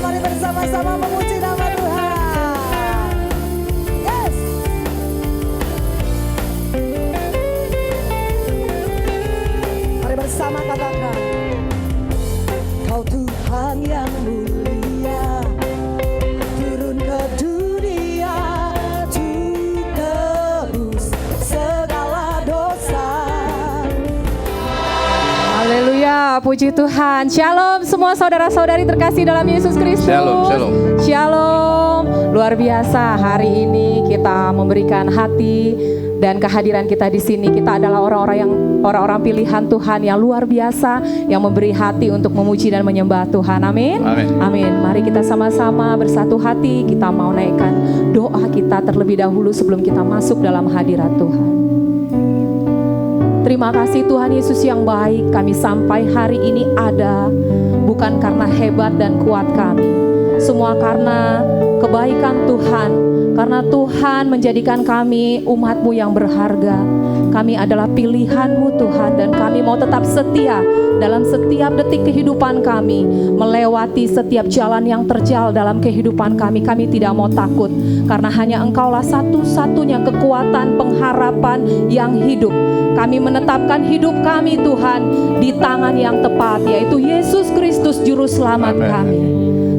mari bersama-sama memuji nama Tuhan. Yes. Mari bersama katakan, Kau Tuhan yang mulia, turun ke dunia untuk tebus segala dosa. Haleluya, puji Tuhan. Shalom semua saudara-saudari terkasih dalam Yesus Kristus. Shalom, shalom. Shalom. Luar biasa, hari ini kita memberikan hati dan kehadiran kita di sini. Kita adalah orang-orang pilihan Tuhan yang luar biasa, yang memberi hati untuk memuji dan menyembah Tuhan. Amin. Amin. Amin. Mari kita sama-sama bersatu hati. Kita mau naikkan doa kita terlebih dahulu sebelum kita masuk dalam hadirat Tuhan. Terima kasih Tuhan Yesus yang baik, kami sampai hari ini ada bukan karena hebat dan kuat kami, semua karena kebaikan Tuhan, karena Tuhan menjadikan kami umat-Mu yang berharga. Kami adalah pilihan-Mu Tuhan, dan kami mau tetap setia dalam setiap detik kehidupan kami, melewati setiap jalan yang terjal dalam kehidupan kami. Kami tidak mau takut, karena hanya Engkaulah satu-satunya kekuatan pengharapan yang hidup. Kami menetapkan hidup kami Tuhan di tangan yang tepat, yaitu Yesus Kristus Juru Selamat kami.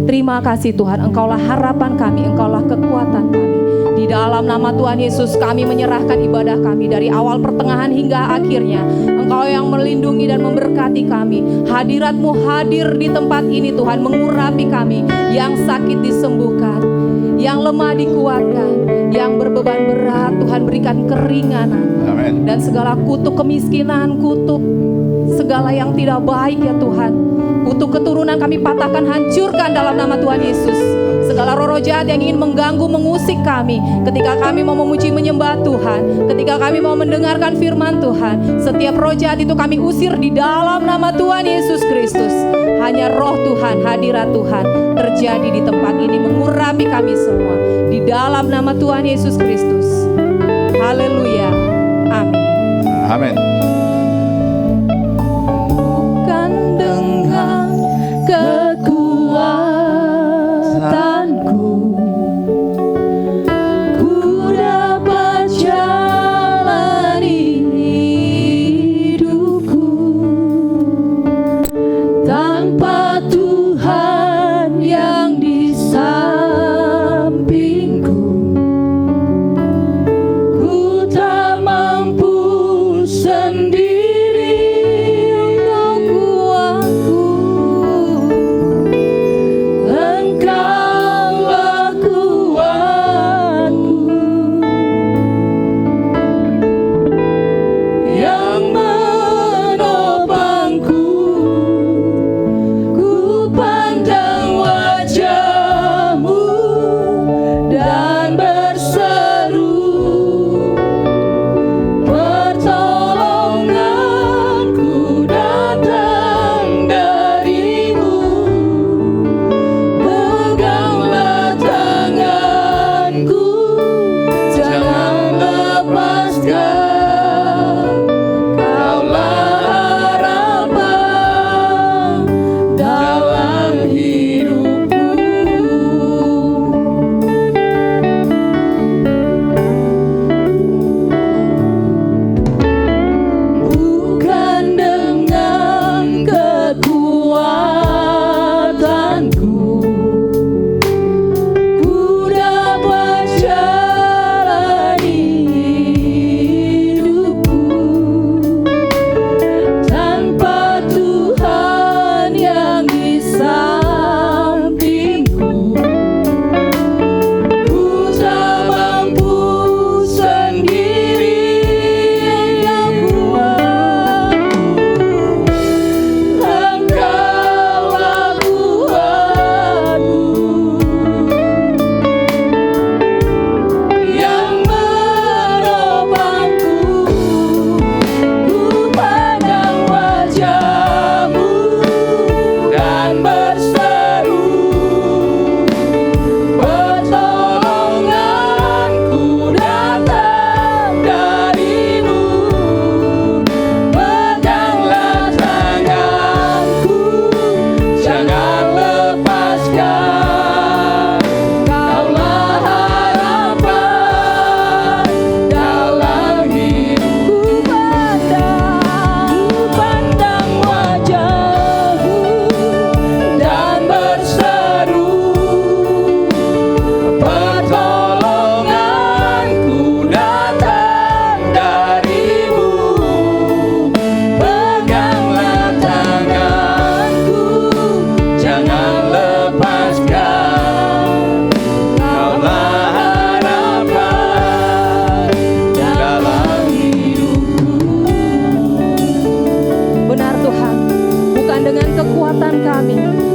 Terima kasih Tuhan, Engkaulah harapan kami, Engkaulah kekuatan kami. Di dalam nama Tuhan Yesus kami menyerahkan ibadah kami dari awal pertengahan hingga akhirnya. Engkau yang melindungi dan memberkati kami. Hadirat-Mu hadir di tempat ini Tuhan, mengurapi kami. Yang sakit disembuhkan, yang lemah dikuatkan, yang berbeban berat Tuhan berikan keringanan. Amin. Dan segala kutuk kemiskinan, kutuk segala yang tidak baik ya Tuhan, kutuk keturunan kami patahkan, hancurkan dalam nama Tuhan Yesus. Segala roh-roh jahat yang ingin mengganggu, mengusik kami ketika kami mau memuji menyembah Tuhan, ketika kami mau mendengarkan firman Tuhan, setiap roh jahat itu kami usir di dalam nama Tuhan Yesus Kristus. Hanya roh Tuhan, hadirat Tuhan terjadi di tempat ini, mengurapi kami semua di dalam nama Tuhan Yesus Kristus. Haleluya. Amin. Amin. Bukan dengan kekuatanku ku dapat jalani hidupku, tanpa Tuhan yang di sampingku ku tak mampu sendiri. Engkau kuatku,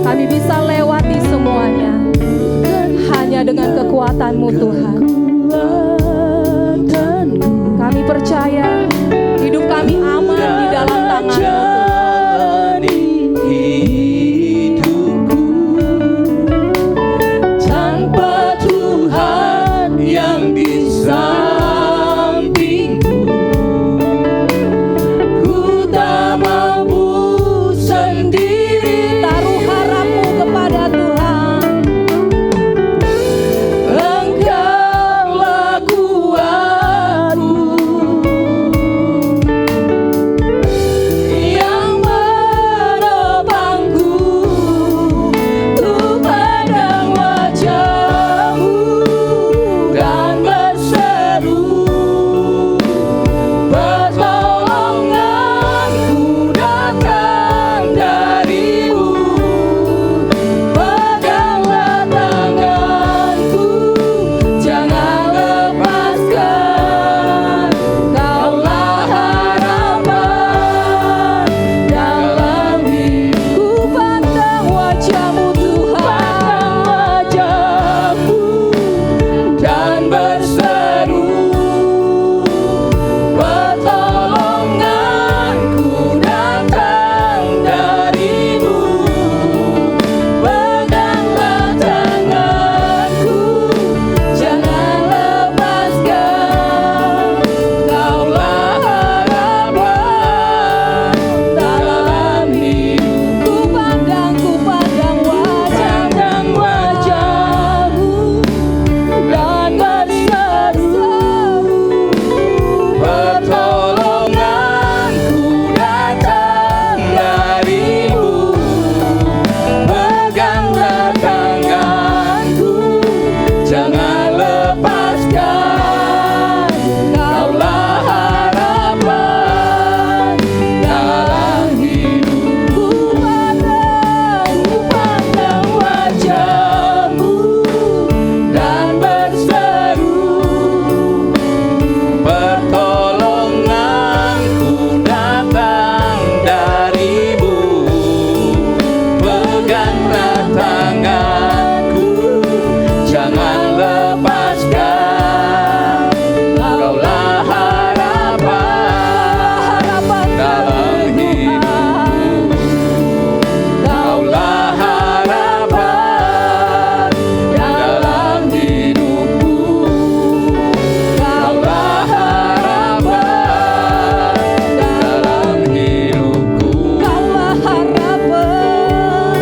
Kami bisa lewati semuanya hanya dengan kekuatan-Mu Tuhan. Kami percaya hidup kami aman di dalam tangan-Mu Tuhan. Hidupku tanpa Tuhan yang di sampingku, ku tak mampu sendiri. Taruh harapmu kepada Tuhan. Engkaulah kuatku yang menopangku, ku pandang wajah-Mu dan berseru, pertolonganku datang dari-Mu. Peganglah tanganku, jangan lepaskan. Kaulah harapan dalam hidupku. Ku pandang wajah-Mu Tuhan. Wajah-Mu dan berseru, pertolonganku datang dari-Mu. Peganglah tanganku, jangan lepaskan. Kaulah harapan dalam hidupku. Ku pandang Pandang wajah-Mu dan berseru, pertolonganku datang dari-Mu. Peganglah tanganku, jangan lepaskan. Kaulah harapan dalam hidupku. Pandang wajah-Mu dan berseru, pertolonganku datang dari-Mu. Peganglah tanganku, jangan lepaskan. Kaulah harapan dalam hidupku. Kaulah harapan dalam hidupku. Kaulah harapan dalam hidupku. Kaulah harapan.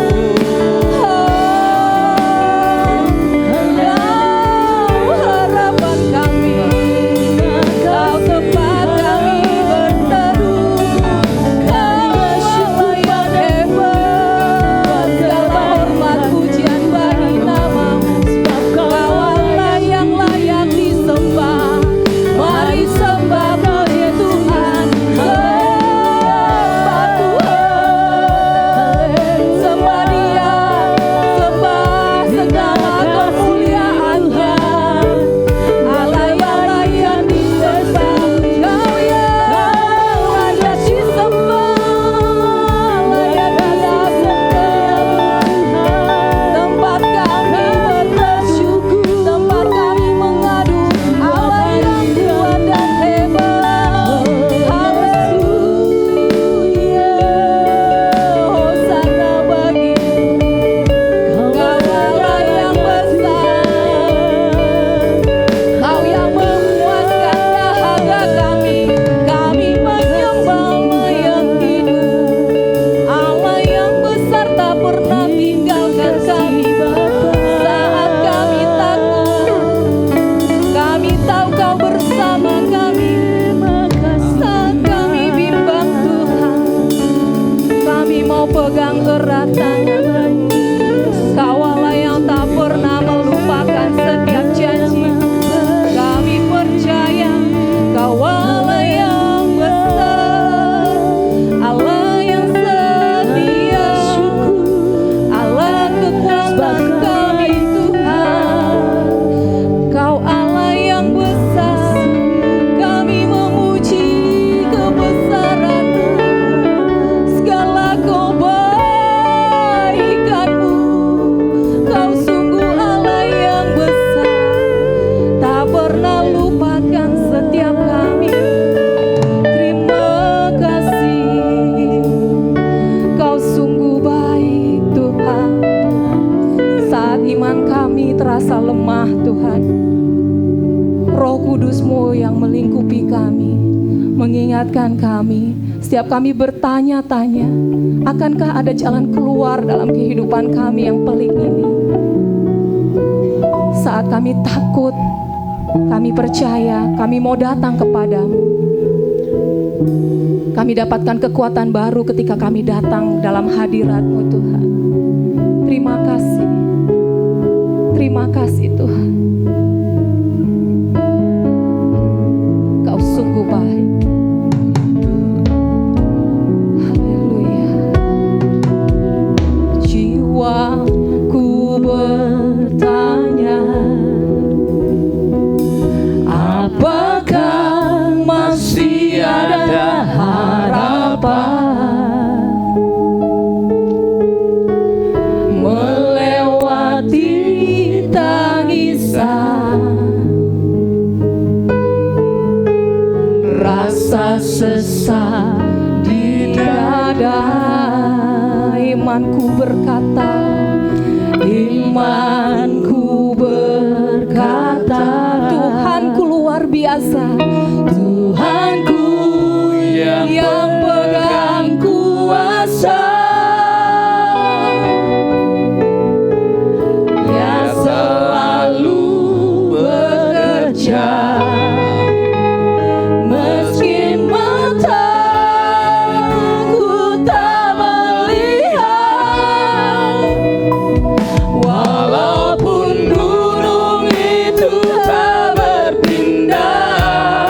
iman kami terasa lemah Tuhan, Roh Kudus-Mu yang melingkupi kami, mengingatkan kami. Setiap kami bertanya-tanya, akankah ada jalan keluar dalam kehidupan kami yang pelik ini? Saat kami takut, kami percaya, kami mau datang kepadamu. Kami dapatkan kekuatan baru ketika kami datang dalam hadirat-Mu Tuhan. Terima kasih. Terima kasih Tuhan. Kau sungguh baik. Haleluya. Jiwaku bertanya, apakah masih ada harapan melewati tangisan, rasa sesak di dada? Imanku berkata, imanku berkata, Tuhanku luar biasa, Tuhanku yang pegang kuasa, Dia selalu bekerja. Meski mataku tak melihat, walaupun gunung itu tak berpindah,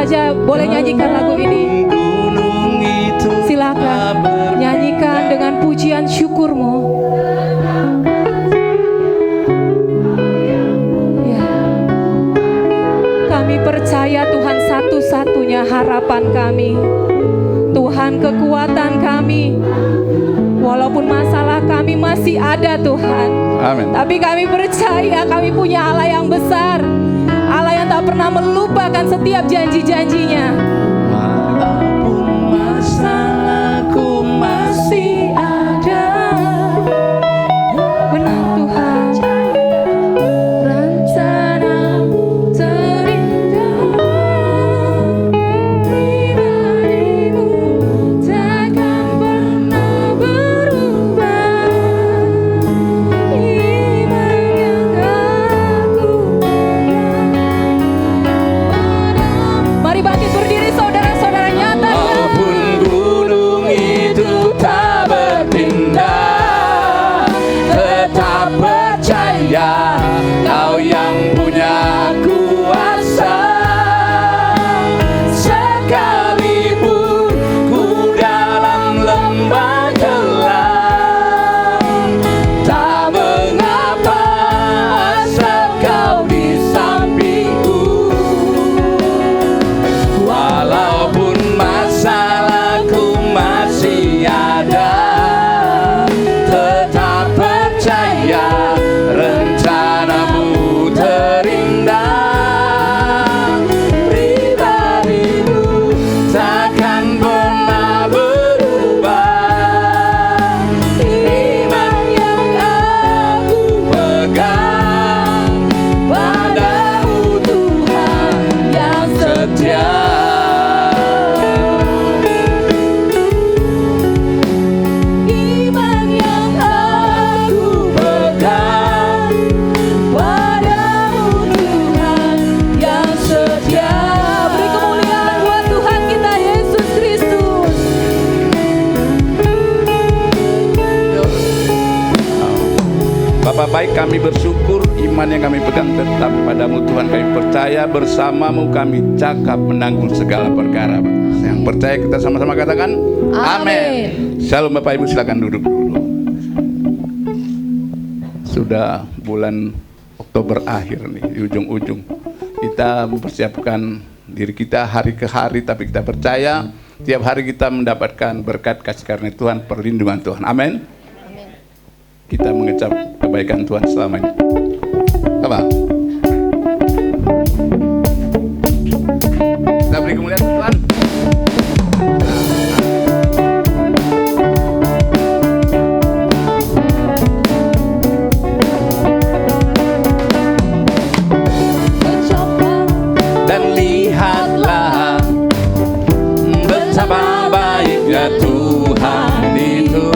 saja boleh nyanyikan lagu ini. Gunung itu Silakan nyanyikan dengan pujian syukurmu. Ya. Kami percaya Tuhan satu-satunya harapan kami, Tuhan kekuatan kami. Walaupun masalah kami masih ada Tuhan, Amin. tapi kami percaya kami punya Allah yang besar, Allah yang tak pernah melupakan setiap janji-janjinya. Walaupun masalahku masih ada, Benar Tuhan, rencana-Mu terindah, pribadi-Mu takkan pernah berubah. Iman yang aku Mari bangkit berdiri saudara-saudara, nyatakan. walaupun gunung itu tak berpindah, tetap percaya Kau yang punya kuasa. Sekalipun ku dalam lembah gelap, tak mengapa asal Kau di sampingku. Walaupun masalahku masih ada, tetap percaya rencana-Mu terindah. Pribadi-Mu takkan pernah berubah. Iman yang aku pegang padamu Tuhan yang setia. Iman yang aku pegang padamu Tuhan yang setia. Beri kemuliaan buat Tuhan kita Yesus Kristus. Bapa baik, kami bersyukur iman yang kami pegang tetap padamu Tuhan. Kami percaya bersamamu kami cakap menanggung segala perkara. Yang percaya kita sama-sama katakan amin. Shalom Bapak Ibu, silakan duduk dulu. Sudah bulan Oktober akhir nih, di ujung-ujung. Kita mempersiapkan diri kita hari ke hari, tapi kita percaya tiap hari kita mendapatkan berkat kasih karunia Tuhan, perlindungan Tuhan. Amin. Kita mengecap kebaikan Tuhan selamanya. Apa? Kita beri kemuliaan Tuhan. Dan lihatlah betapa baiknya Tuhan itu.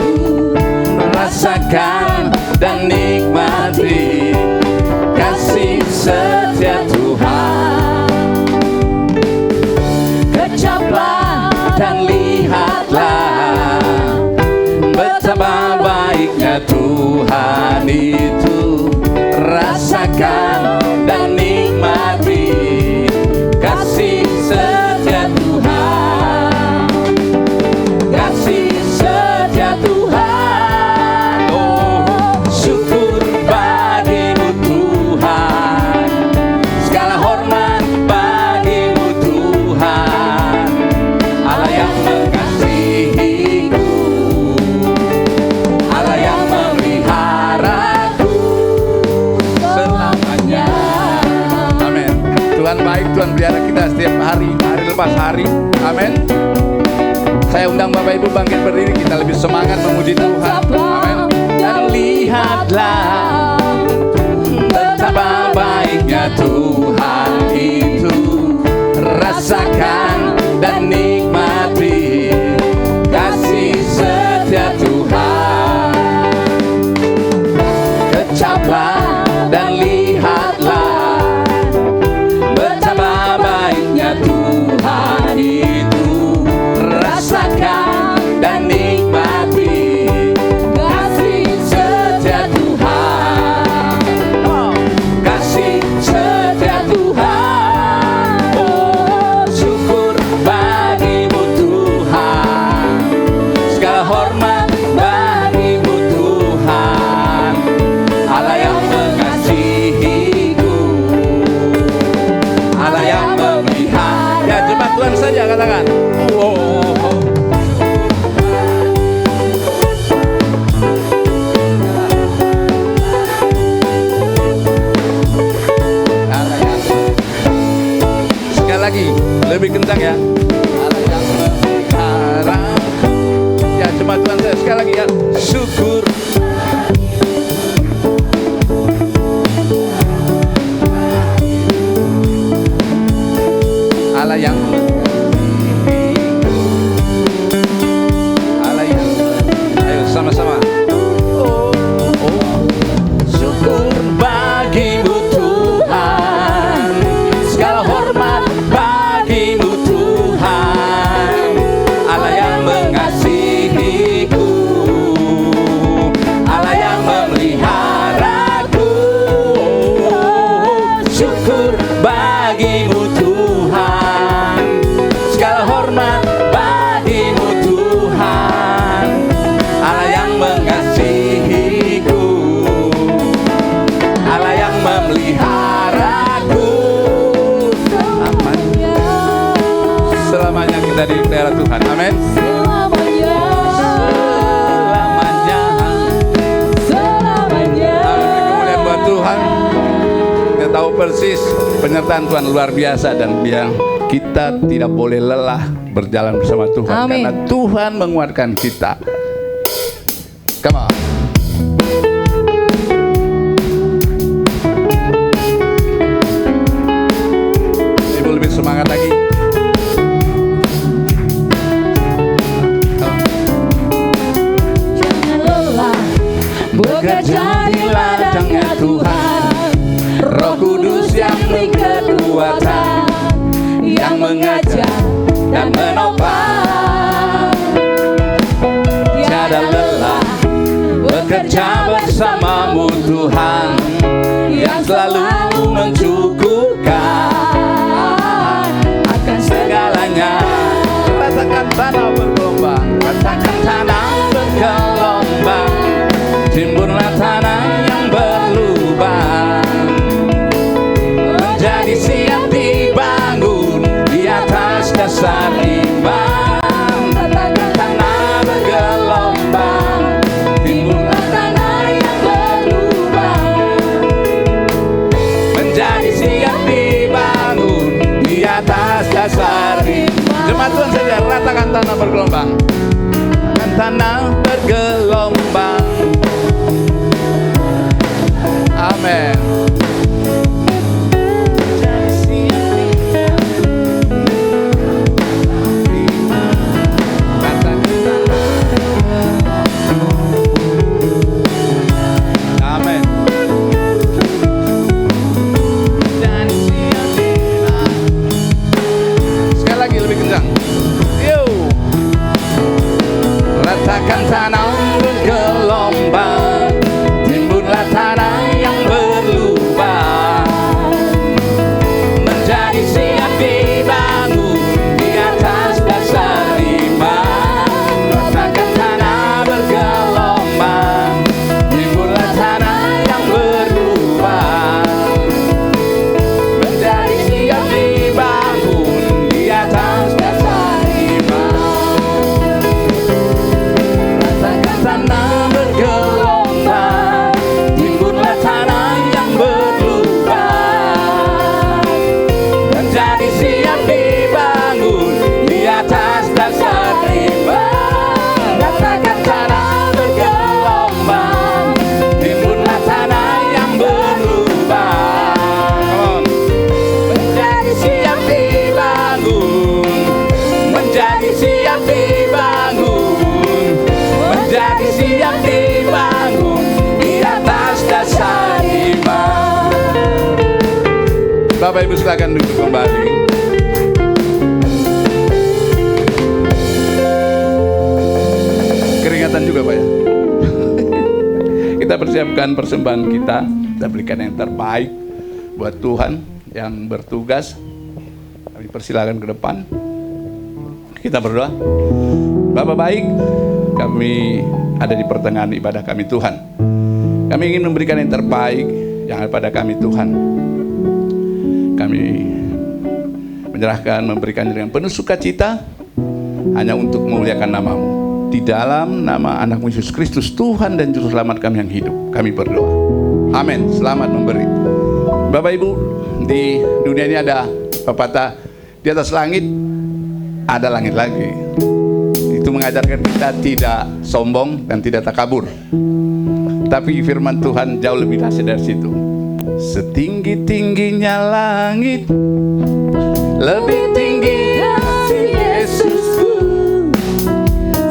Rasakan dan nikmati kasih setia Tuhan. Kecaplah dan lihatlah betapa baiknya Tuhan itu. Rasakan dan nikmati kasih setia Tuhan. Kasih setia Tuhan. Syukur bagimu Tuhan, segala hormat bagimu Tuhan, Allah yang mengasihiku, Allah yang memeliharaku selamanya. Amin. Tuhan baik, Tuhan pelihara kita setiap hari, hari lepas hari. Amin. Saya undang Bapak Ibu bangkit berdiri, kita lebih semangat memuji Tuhan. Amin. Dan lihatlah betapa baiknya Tuhan itu. Rasakan dan nikmati kasih setia Tuhan. Kecaplah dan lihatlah betapa baiknya Tuhan itu. Rasakan dan nikmati kasih setia Tuhan. Kasih setia Tuhan. Oh, syukur Tuhan saja katakan. Sekali lagi, lebih kencang ya. Allah yang memelihara. Ya cuma Tuhan saja. Sekali lagi ya. Syukur. Allah yang ayo sama-sama. Syukur bagimu Tuhan, segala hormat bagimu Tuhan, Allah yang mengasihiku, Allah yang memeliharaku. Syukur bagimu Tuhan, segala hormat bagimu Tuhan, Allah yang mengasihiku, Allah yang memeliharaku. Selamanya kita dipelihara Tuhan, amin. Selamanya. Amin. Kemuliaan buat Tuhan. Kita tahu persis penyertaan Tuhan luar biasa, dan kita tidak boleh lelah berjalan bersama Tuhan. Amin. Karena Tuhan menguatkan kita. Come on. Ibu lebih semangat lagi. Jangan lelah bekerja di ladangnya Tuhan, Roh Kudus yang beri kekuatan, yang mengajar dan menopang. Tiada lelah bekerja bersamamu Tuhan, yang selalu mencukupkan akan segalanya. Rasakan tanah bergelombang, rasakan tanah bergelombang, timbunlah tanah yang berlubang, menjadi siap dibangun di atas dasar iman. Rasakan tanah bergelombang, timbunlah tanah yang berlubang, menjadi siap dibangun di atas dasar iman. Jemaat Tuhan saja, ratakan tanah bergelombang, ratakan tanah bergelombang. Amin. Amin. Sekali lagi lebih kencang. Yuk. Ratakan tanah bergelombang, timbunlah tanah yang berlubang, menjadi siap dibangun di atas dasar iman. Ratakan tanah bergelombang, timbunlah tanah yang berlubang, menjadi siap dibangun di atas dasar iman. Ratakan tanah bergelombang, timbunlah tanah yang berlubang, menjadi siap dibangun di atas dasar iman. Ratakan tanah bergelombang, timbunlah tanah yang berlubang, menjadi siap dibangun, menjadi siap dibangun, menjadi siap dibangun di atas dasar iman. Bapak Ibu silakan duduk kembali. Keringatan juga Pak ya. Kita persiapkan persembahan kita, kita berikan yang terbaik buat Tuhan yang bertugas. Kami persilakan ke depan. Kita berdoa. Bapa baik, kami ada di pertengahan ibadah kami Tuhan. Kami ingin memberikan yang terbaik yang ada pada kami Tuhan. Kami menyerahkan, memberikan dengan penuh sukacita hanya untuk memuliakan nama-Mu. Di dalam nama anak-Mu Yesus Kristus, Tuhan dan Juru Selamat kami yang hidup, kami berdoa. Amin. Selamat memberi. Bapak Ibu, di dunia ini ada pepatah, di atas langit ada langit lagi. Itu mengajarkan kita tidak sombong dan tidak takabur. Tapi firman Tuhan jauh lebih dahsyat dari situ. Setinggi-tingginya langit, lebih tinggi kasih Yesusku.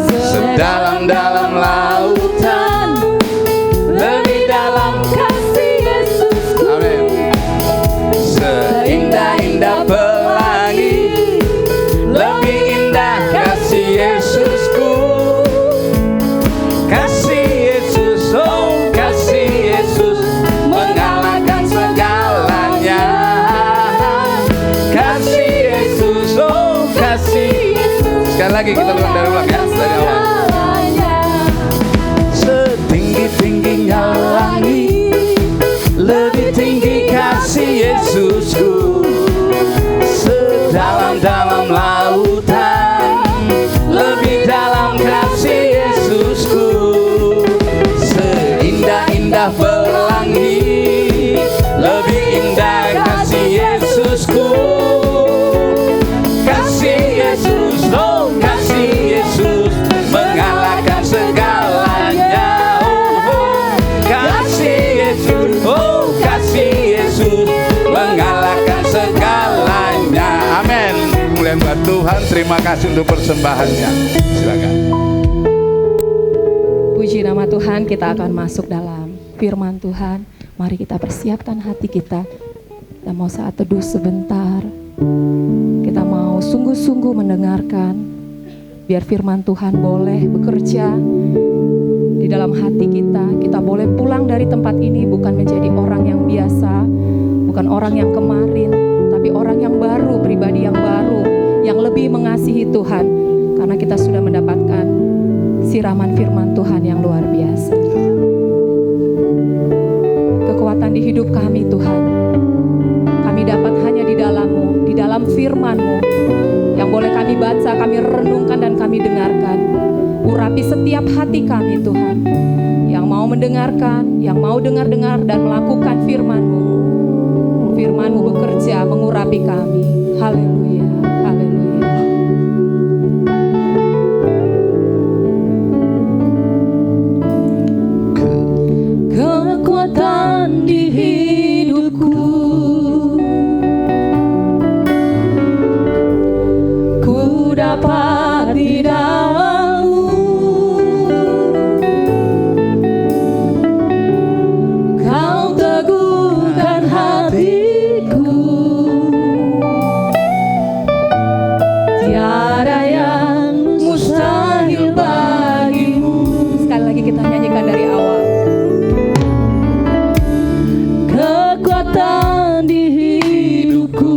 Sedalam-dalam lautan, lebih dalam kasih Yesusku. Amin. Seindah-indah pelangi, lebih indah kasih Yesusku. Kasih Yesus, oh kasih Yesus, mengalahkan segalanya. Kasih Yesus, oh kasih Yesus. Sekali lagi kita ulang ya, dari awal. Setinggi-tingginya langit, lebih tinggi kasih Yesusku. Sedalam-dalam lautan, lebih dalam kasih Yesusku. Seindah-indah pelangi, lebih indah kasih Yesusku. Kasih Yesus, oh kasih Yesus, mengalahkan segalanya. Oh, kasih Yesus, oh kasih Yesus, mengalahkan segalanya. Amin. Kemuliaan buat Tuhan. Terima kasih untuk persembahannya. Silakan. Puji nama Tuhan, kita akan masuk dalam firman Tuhan. Mari kita persiapkan hati kita. Kita mau saat teduh sebentar. Kita mau sungguh-sungguh mendengarkan. Biar firman Tuhan boleh bekerja di dalam hati kita. Kita boleh pulang dari tempat ini bukan menjadi orang yang biasa, bukan orang yang kemarin, tapi orang yang baru, pribadi yang baru, yang lebih mengasihi Tuhan. Karena kita sudah mendapatkan siraman firman Tuhan yang luar biasa. Kekuatan di hidup kami Tuhan, kami dapat hanya di dalam-Mu, di dalam firman-Mu, yang boleh kami baca, kami renungkan dan kami dengarkan. Urapi setiap hati kami Tuhan, yang mau mendengarkan, yang mau dengar-dengar dan melakukan firman-Mu. Firman-Mu bekerja mengurapi kami. Haleluya, haleluya. Kekuatan di hidupku, ku dapat di dalam-Mu. Kau teguhkan hatiku, tiada yang mustahil bagimu. Sekali lagi kita nyanyikan dari awal. Kekuatan di hidupku,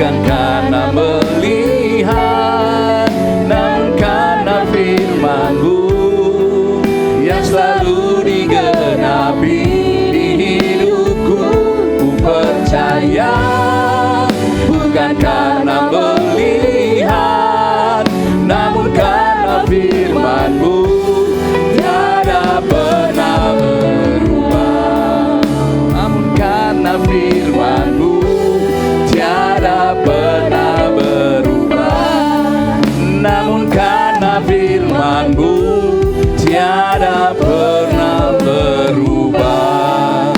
bukan karena melihat, namun karena firman-Mu yang selalu digenapi di hidupku. Ku percaya bukan karena melihat, namun karena firman-Mu tiada pernah berubah. Namun karena firman-Mu tiada pernah berubah. Namun karena firman-Mu tiada pernah berubah.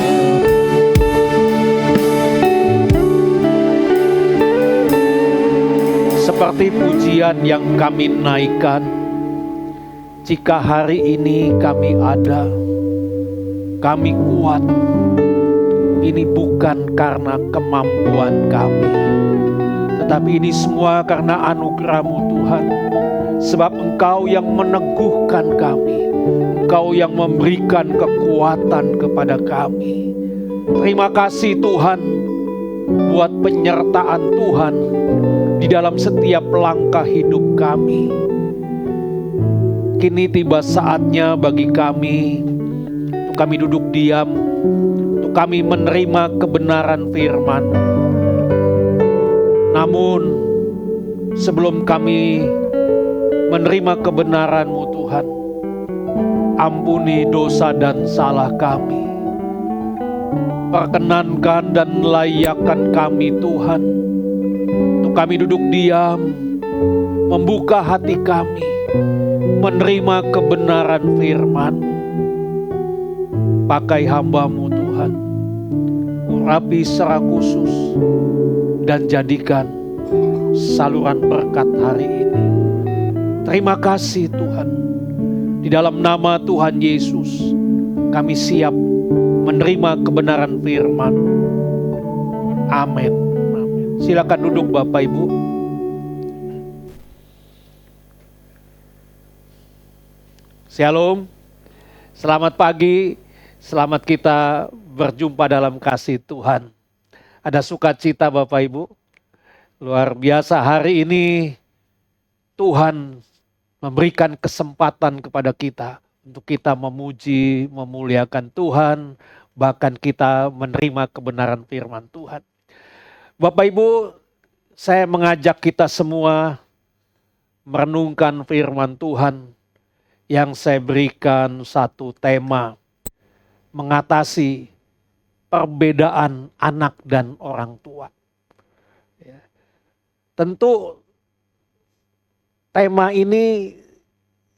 Seperti pujian yang kami naikkan, jika hari ini kami ada, kami kuat, ini bukan karena kemampuan kami, tetapi ini semua karena anugerah-Mu Tuhan. Sebab Engkau yang meneguhkan kami, Engkau yang memberikan kekuatan kepada kami. Terima kasih Tuhan buat penyertaan Tuhan di dalam setiap langkah hidup kami. Kini tiba saatnya bagi kami untuk kami duduk diam, untuk kami menerima kebenaran firman. Namun sebelum kami menerima kebenaran-Mu Tuhan, ampuni dosa dan salah kami. Perkenankan dan layakkan kami Tuhan, untuk kami duduk diam, membuka hati kami, menerima kebenaran firman. Pakai hamba-Mu Tuhan, urapi secara khusus, dan jadikan saluran berkat hari ini. Terima kasih Tuhan. Di dalam nama Tuhan Yesus, kami siap menerima kebenaran firman. Amin. Amin. Silakan duduk Bapak Ibu. Shalom. Selamat pagi. Selamat kita berjumpa dalam kasih Tuhan. Ada sukacita Bapak Ibu. Luar biasa hari ini Tuhan memberikan kesempatan kepada kita untuk kita memuji, memuliakan Tuhan, bahkan kita menerima kebenaran firman Tuhan. Bapak Ibu, saya mengajak kita semua merenungkan firman Tuhan yang saya berikan satu tema, mengatasi perbedaan anak dan orang tua. Ya. Tentu tema ini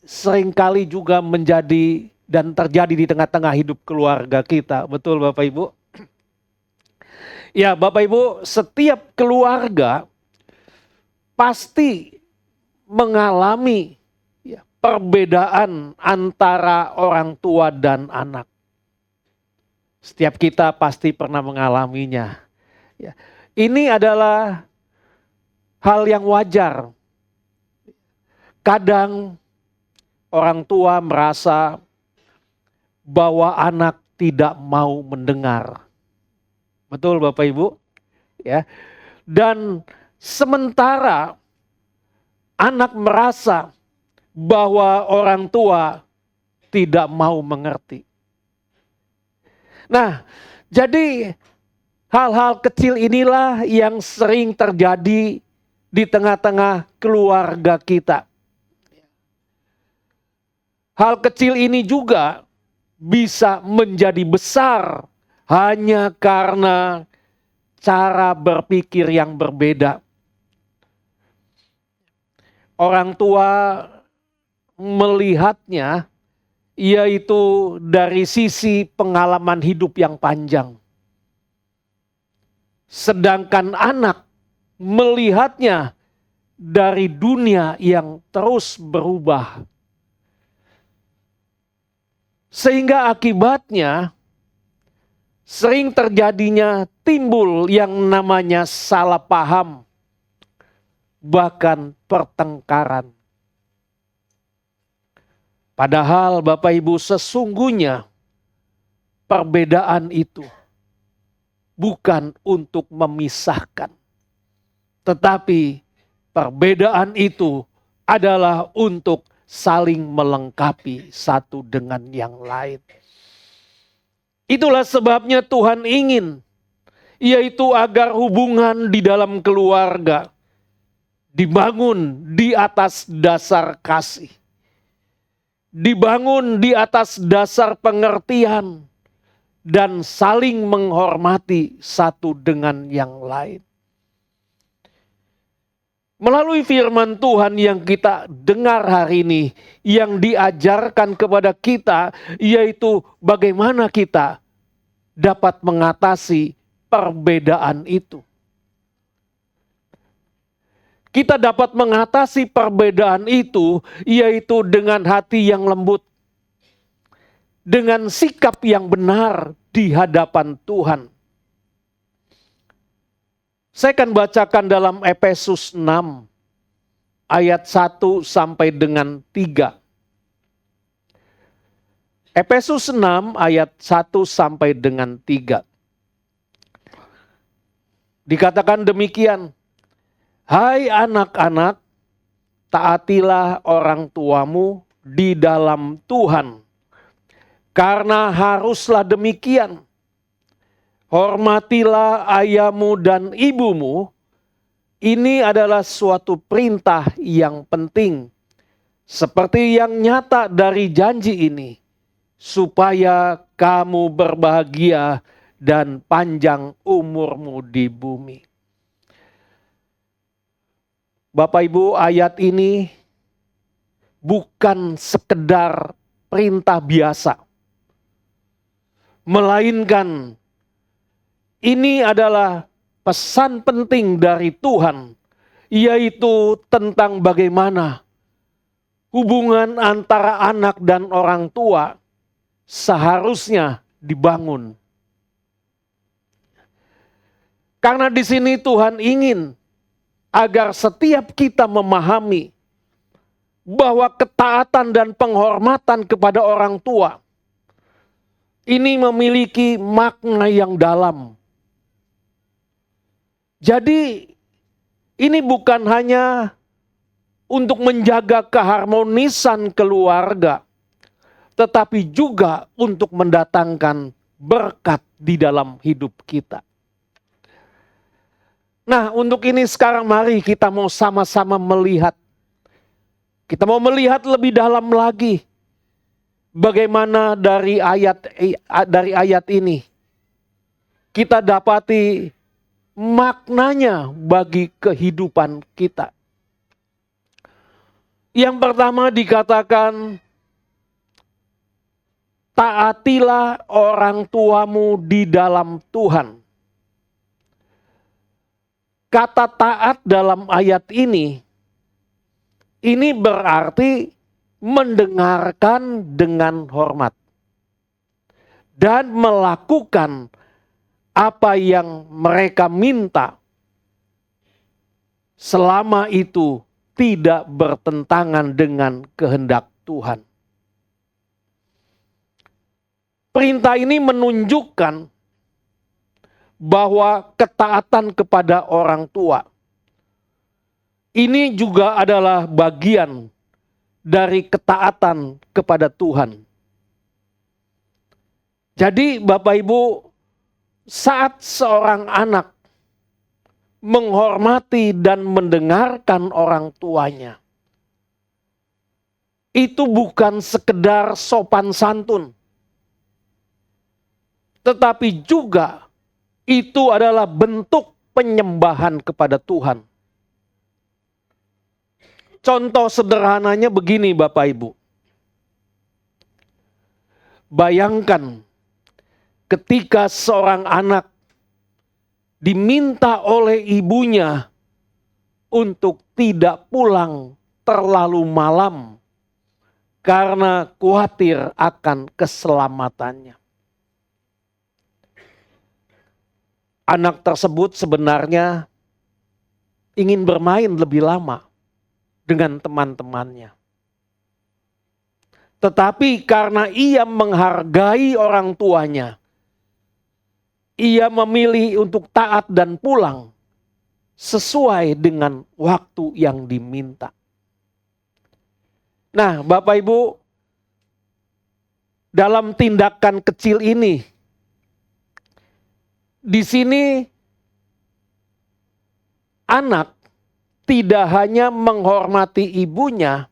seringkali juga menjadi dan terjadi di tengah-tengah hidup keluarga kita. Betul Bapak Ibu? Ya Bapak Ibu, setiap keluarga pasti mengalami perbedaan antara orang tua dan anak. Setiap kita pasti pernah mengalaminya. Ya. Ini adalah hal yang wajar. Kadang orang tua merasa bahwa anak tidak mau mendengar. Betul Bapak Ibu? Ya. Dan sementara anak merasa bahwa orang tua tidak mau mengerti. Nah, jadi hal-hal kecil inilah yang sering terjadi di tengah-tengah keluarga kita. Hal kecil ini juga bisa menjadi besar hanya karena cara berpikir yang berbeda. Orang tua melihatnya yaitu dari sisi pengalaman hidup yang panjang. Sedangkan anak melihatnya dari dunia yang terus berubah. Sehingga akibatnya sering terjadinya timbul yang namanya salah paham, bahkan pertengkaran. Padahal Bapak Ibu sesungguhnya perbedaan itu bukan untuk memisahkan. Tetapi perbedaan itu adalah untuk saling melengkapi satu dengan yang lain. Itulah sebabnya Tuhan ingin, yaitu agar hubungan di dalam keluarga dibangun di atas dasar kasih. Dibangun di atas dasar pengertian dan saling menghormati satu dengan yang lain. Melalui firman Tuhan yang kita dengar hari ini, yang diajarkan kepada kita, yaitu bagaimana kita dapat mengatasi perbedaan itu. Kita dapat mengatasi perbedaan itu, yaitu dengan hati yang lembut, dengan sikap yang benar di hadapan Tuhan. Saya akan bacakan dalam Efesus 6 ayat 1 sampai dengan 3. Efesus 6 ayat 1 sampai dengan 3. Dikatakan demikian, hai anak-anak, taatilah orang tuamu di dalam Tuhan, karena haruslah demikian. Hormatilah ayahmu dan ibumu. Ini adalah suatu perintah yang penting, seperti yang nyata dari janji ini, supaya kamu berbahagia dan panjang umurmu di bumi. Bapak Ibu, ayat ini bukan sekedar perintah biasa, melainkan ini adalah pesan penting dari Tuhan, yaitu tentang bagaimana hubungan antara anak dan orang tua seharusnya dibangun. Karena di sini Tuhan ingin agar setiap kita memahami bahwa ketaatan dan penghormatan kepada orang tua ini memiliki makna yang dalam. Jadi ini bukan hanya untuk menjaga keharmonisan keluarga, tetapi juga untuk mendatangkan berkat di dalam hidup kita. Nah, untuk ini sekarang mari kita mau sama-sama melihat. Kita mau melihat lebih dalam lagi bagaimana dari ayat ini kita dapati maknanya bagi kehidupan kita. Yang pertama dikatakan, taatilah orang tuamu di dalam Tuhan. Kata taat dalam ayat ini berarti mendengarkan dengan hormat dan melakukan apa yang mereka minta, selama itu tidak bertentangan dengan kehendak Tuhan. Perintah ini menunjukkan bahwa ketaatan kepada orang tua ini juga adalah bagian dari ketaatan kepada Tuhan. Jadi Bapak Ibu, saat seorang anak menghormati dan mendengarkan orang tuanya, itu bukan sekedar sopan santun, tetapi juga itu adalah bentuk penyembahan kepada Tuhan. Contoh sederhananya begini Bapak Ibu. Bayangkan ketika seorang anak diminta oleh ibunya untuk tidak pulang terlalu malam karena khawatir akan keselamatannya. Anak tersebut sebenarnya ingin bermain lebih lama dengan teman-temannya. Tetapi karena ia menghargai orang tuanya, ia memilih untuk taat dan pulang sesuai dengan waktu yang diminta. Nah, Bapak Ibu, dalam tindakan kecil ini, di sini anak tidak hanya menghormati ibunya,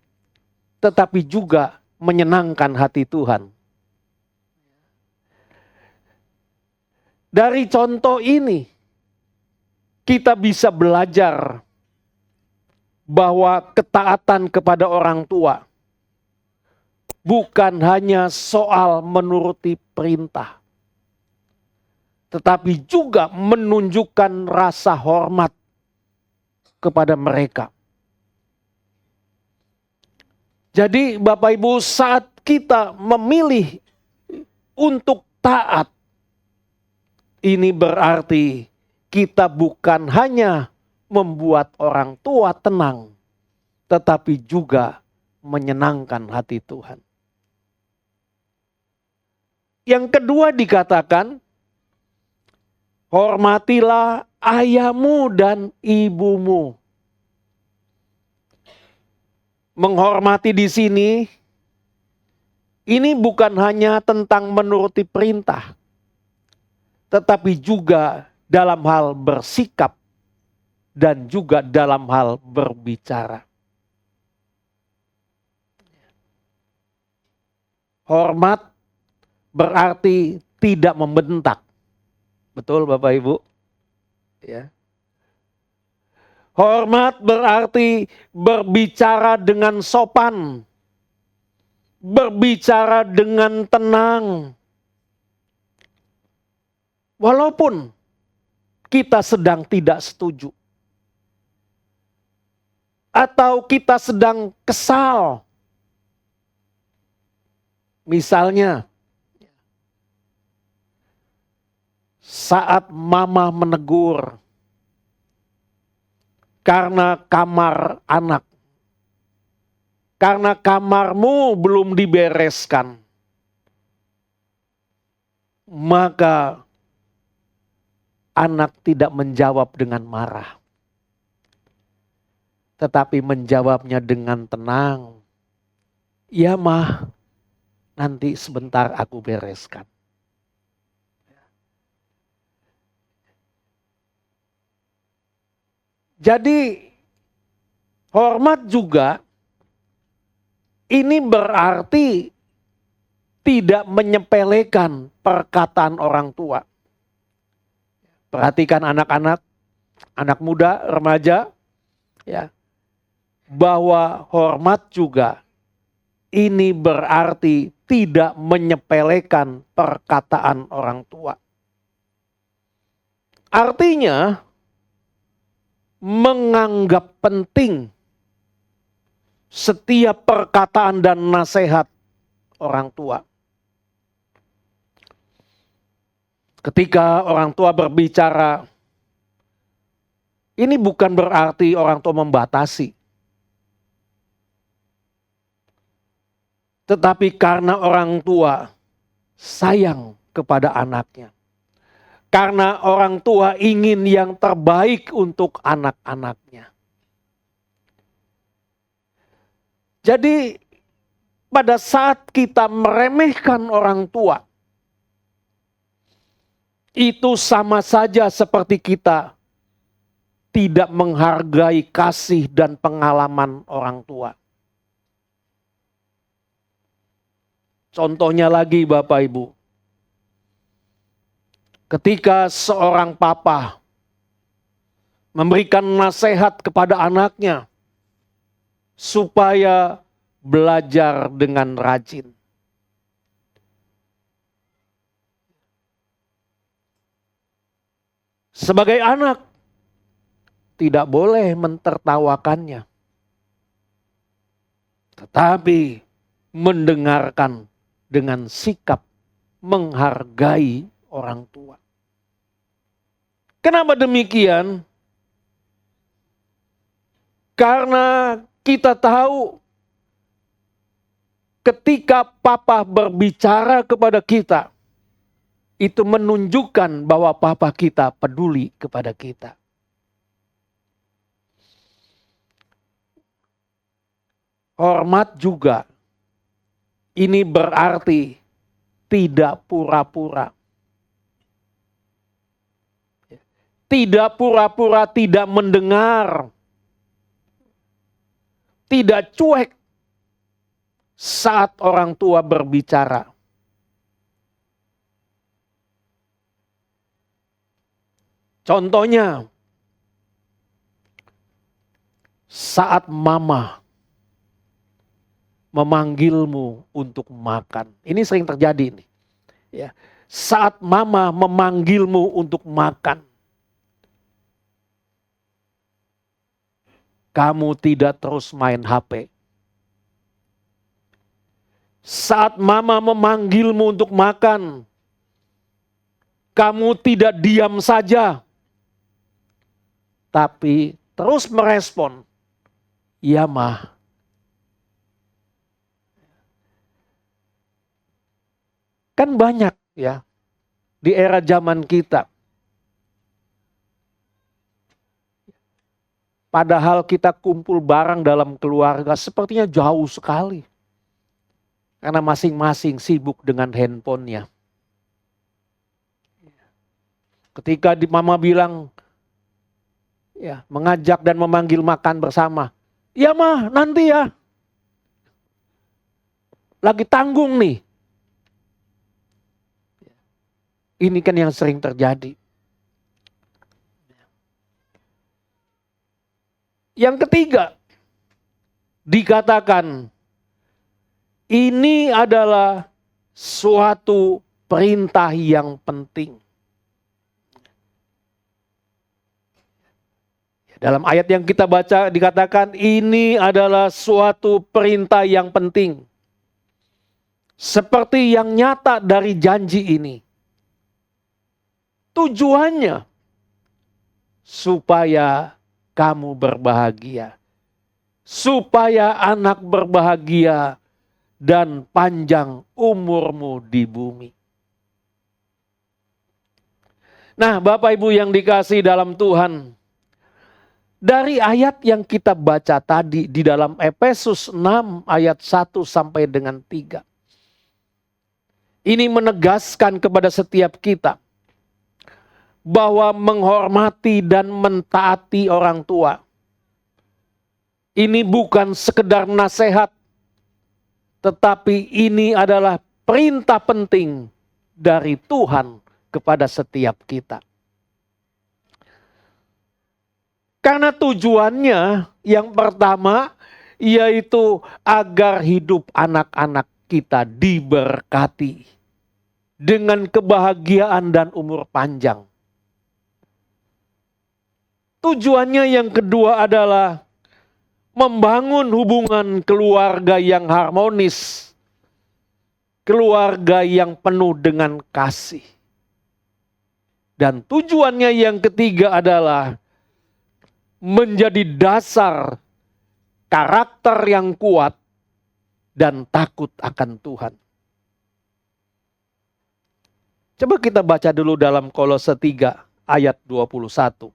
tetapi juga menyenangkan hati Tuhan. Dari contoh ini, kita bisa belajar bahwa ketaatan kepada orang tua bukan hanya soal menuruti perintah, tetapi juga menunjukkan rasa hormat kepada mereka. Jadi Bapak Ibu, saat kita memilih untuk taat, ini berarti kita bukan hanya membuat orang tua tenang, tetapi juga menyenangkan hati Tuhan. Yang kedua dikatakan, hormatilah ayahmu dan ibumu. Menghormati di sini, ini bukan hanya tentang menuruti perintah, tetapi juga dalam hal bersikap dan juga dalam hal berbicara. Hormat berarti tidak membentak. Betul Bapak Ibu? Ya. Hormat berarti berbicara dengan sopan, berbicara dengan tenang. Walaupun kita sedang tidak setuju, atau kita sedang kesal. Misalnya, saat mama menegur karena kamar anak, karena kamarmu belum dibereskan, maka anak tidak menjawab dengan marah, tetapi menjawabnya dengan tenang. Ya mah, nanti sebentar aku bereskan. Jadi hormat juga ini berarti tidak menyepelekan perkataan orang tua. Perhatikan anak-anak, anak muda, remaja, ya, bahwa hormat juga ini berarti tidak menyepelekan perkataan orang tua. Artinya, menganggap penting setiap perkataan dan nasihat orang tua. Ketika orang tua berbicara, ini bukan berarti orang tua membatasi. Tetapi karena orang tua sayang kepada anaknya. Karena orang tua ingin yang terbaik untuk anak-anaknya. Jadi pada saat kita meremehkan orang tua, itu sama saja seperti kita tidak menghargai kasih dan pengalaman orang tua. Contohnya lagi Bapak Ibu. Ketika seorang papa memberikan nasihat kepada anaknya supaya belajar dengan rajin. Sebagai anak, tidak boleh mentertawakannya. Tetapi mendengarkan dengan sikap menghargai orang tua. Kenapa demikian? Karena kita tahu ketika papa berbicara kepada kita, itu menunjukkan bahwa papa kita peduli kepada kita. hormat juga. Ini berarti tidak pura-pura. Tidak pura-pura tidak mendengar. Tidak cuek saat orang tua berbicara. Contohnya, saat mama memanggilmu untuk makan. Ini sering terjadi nih. Ya. Saat mama memanggilmu untuk makan, kamu tidak terus main HP. Saat mama memanggilmu untuk makan, kamu tidak diam saja, tapi terus merespon, "Ya, Ma." Kan banyak ya di era zaman kita. Padahal kita kumpul bareng dalam keluarga sepertinya jauh sekali. Karena masing-masing sibuk dengan handphonenya. Ketika mama bilang, ya, mengajak dan memanggil makan bersama. "Ya, Ma, nanti ya. Lagi tanggung nih." Ini kan yang sering terjadi. Yang ketiga, dikatakan ini adalah suatu perintah yang penting. Dalam ayat yang kita baca dikatakan ini adalah suatu perintah yang penting. Seperti yang nyata dari janji ini. Tujuannya supaya kamu berbahagia. Supaya anak berbahagia dan panjang umurmu di bumi. Nah, Bapak Ibu yang dikasihi dalam Tuhan, dari ayat yang kita baca tadi di dalam Efesus 6 ayat 1 sampai dengan 3. Ini menegaskan kepada setiap kita bahwa menghormati dan mentaati orang tua ini bukan sekedar nasihat, tetapi ini adalah perintah penting dari Tuhan kepada setiap kita. Karena tujuannya yang pertama yaitu agar hidup anak-anak kita diberkati dengan kebahagiaan dan umur panjang. Tujuannya yang kedua adalah membangun hubungan keluarga yang harmonis, keluarga yang penuh dengan kasih. Dan tujuannya yang ketiga adalah menjadi dasar karakter yang kuat dan takut akan Tuhan. Coba kita baca dulu dalam Kolose 3 ayat 21.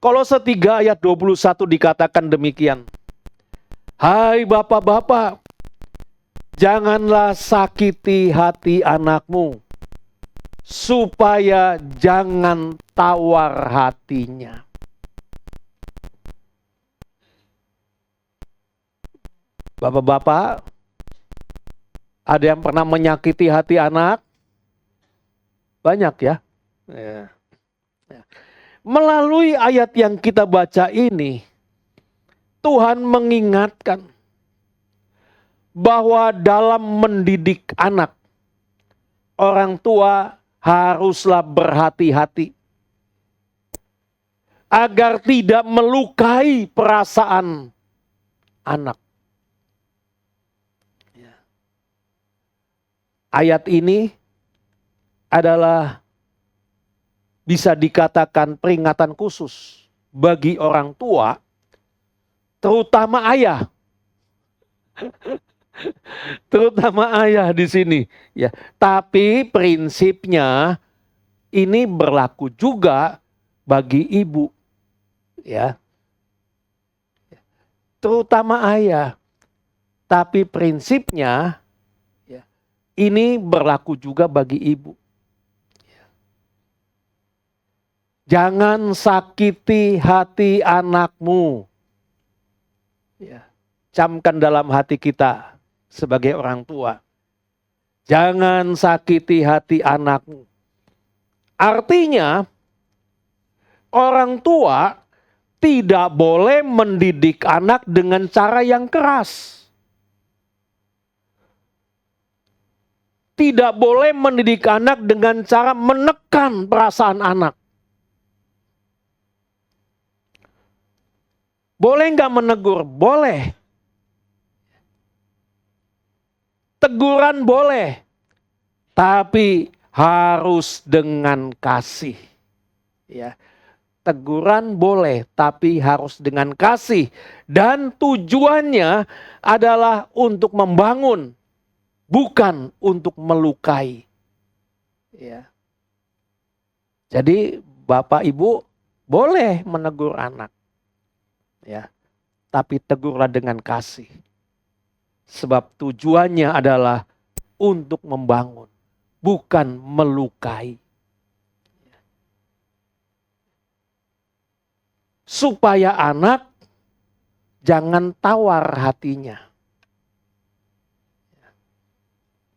Kolose 3 ayat 21 dikatakan demikian. Hai bapak-bapak, janganlah sakiti hati anakmu, supaya jangan tawar hatinya. Bapak-bapak, ada yang pernah menyakiti hati anak? Banyak ya. Melalui ayat yang kita baca ini, Tuhan mengingatkan bahwa dalam mendidik anak, orang tua haruslah berhati-hati agar tidak melukai perasaan anak. Ayat ini adalah bisa dikatakan peringatan khusus bagi orang tua, terutama ayah. Terutama ayah di sini, ya. Tapi prinsipnya ini berlaku juga bagi ibu, ya. terutama ayah. Tapi prinsipnya ya, ini berlaku juga bagi ibu. Jangan sakiti hati anakmu. Ya, camkan dalam hati kita sebagai orang tua. Jangan sakiti hati anakmu. Artinya, orang tua tidak boleh mendidik anak dengan cara yang keras. Tidak boleh mendidik anak dengan cara menekan perasaan anak. Boleh nggak menegur? Boleh. Teguran boleh. Tapi harus dengan kasih. Ya. Teguran boleh, tapi harus dengan kasih. Dan tujuannya adalah untuk membangun, bukan untuk melukai. Ya. Jadi Bapak Ibu boleh menegur anak. Ya, tapi tegurlah dengan kasih. Sebab tujuannya adalah untuk membangun, bukan melukai. Supaya anak jangan tawar hatinya.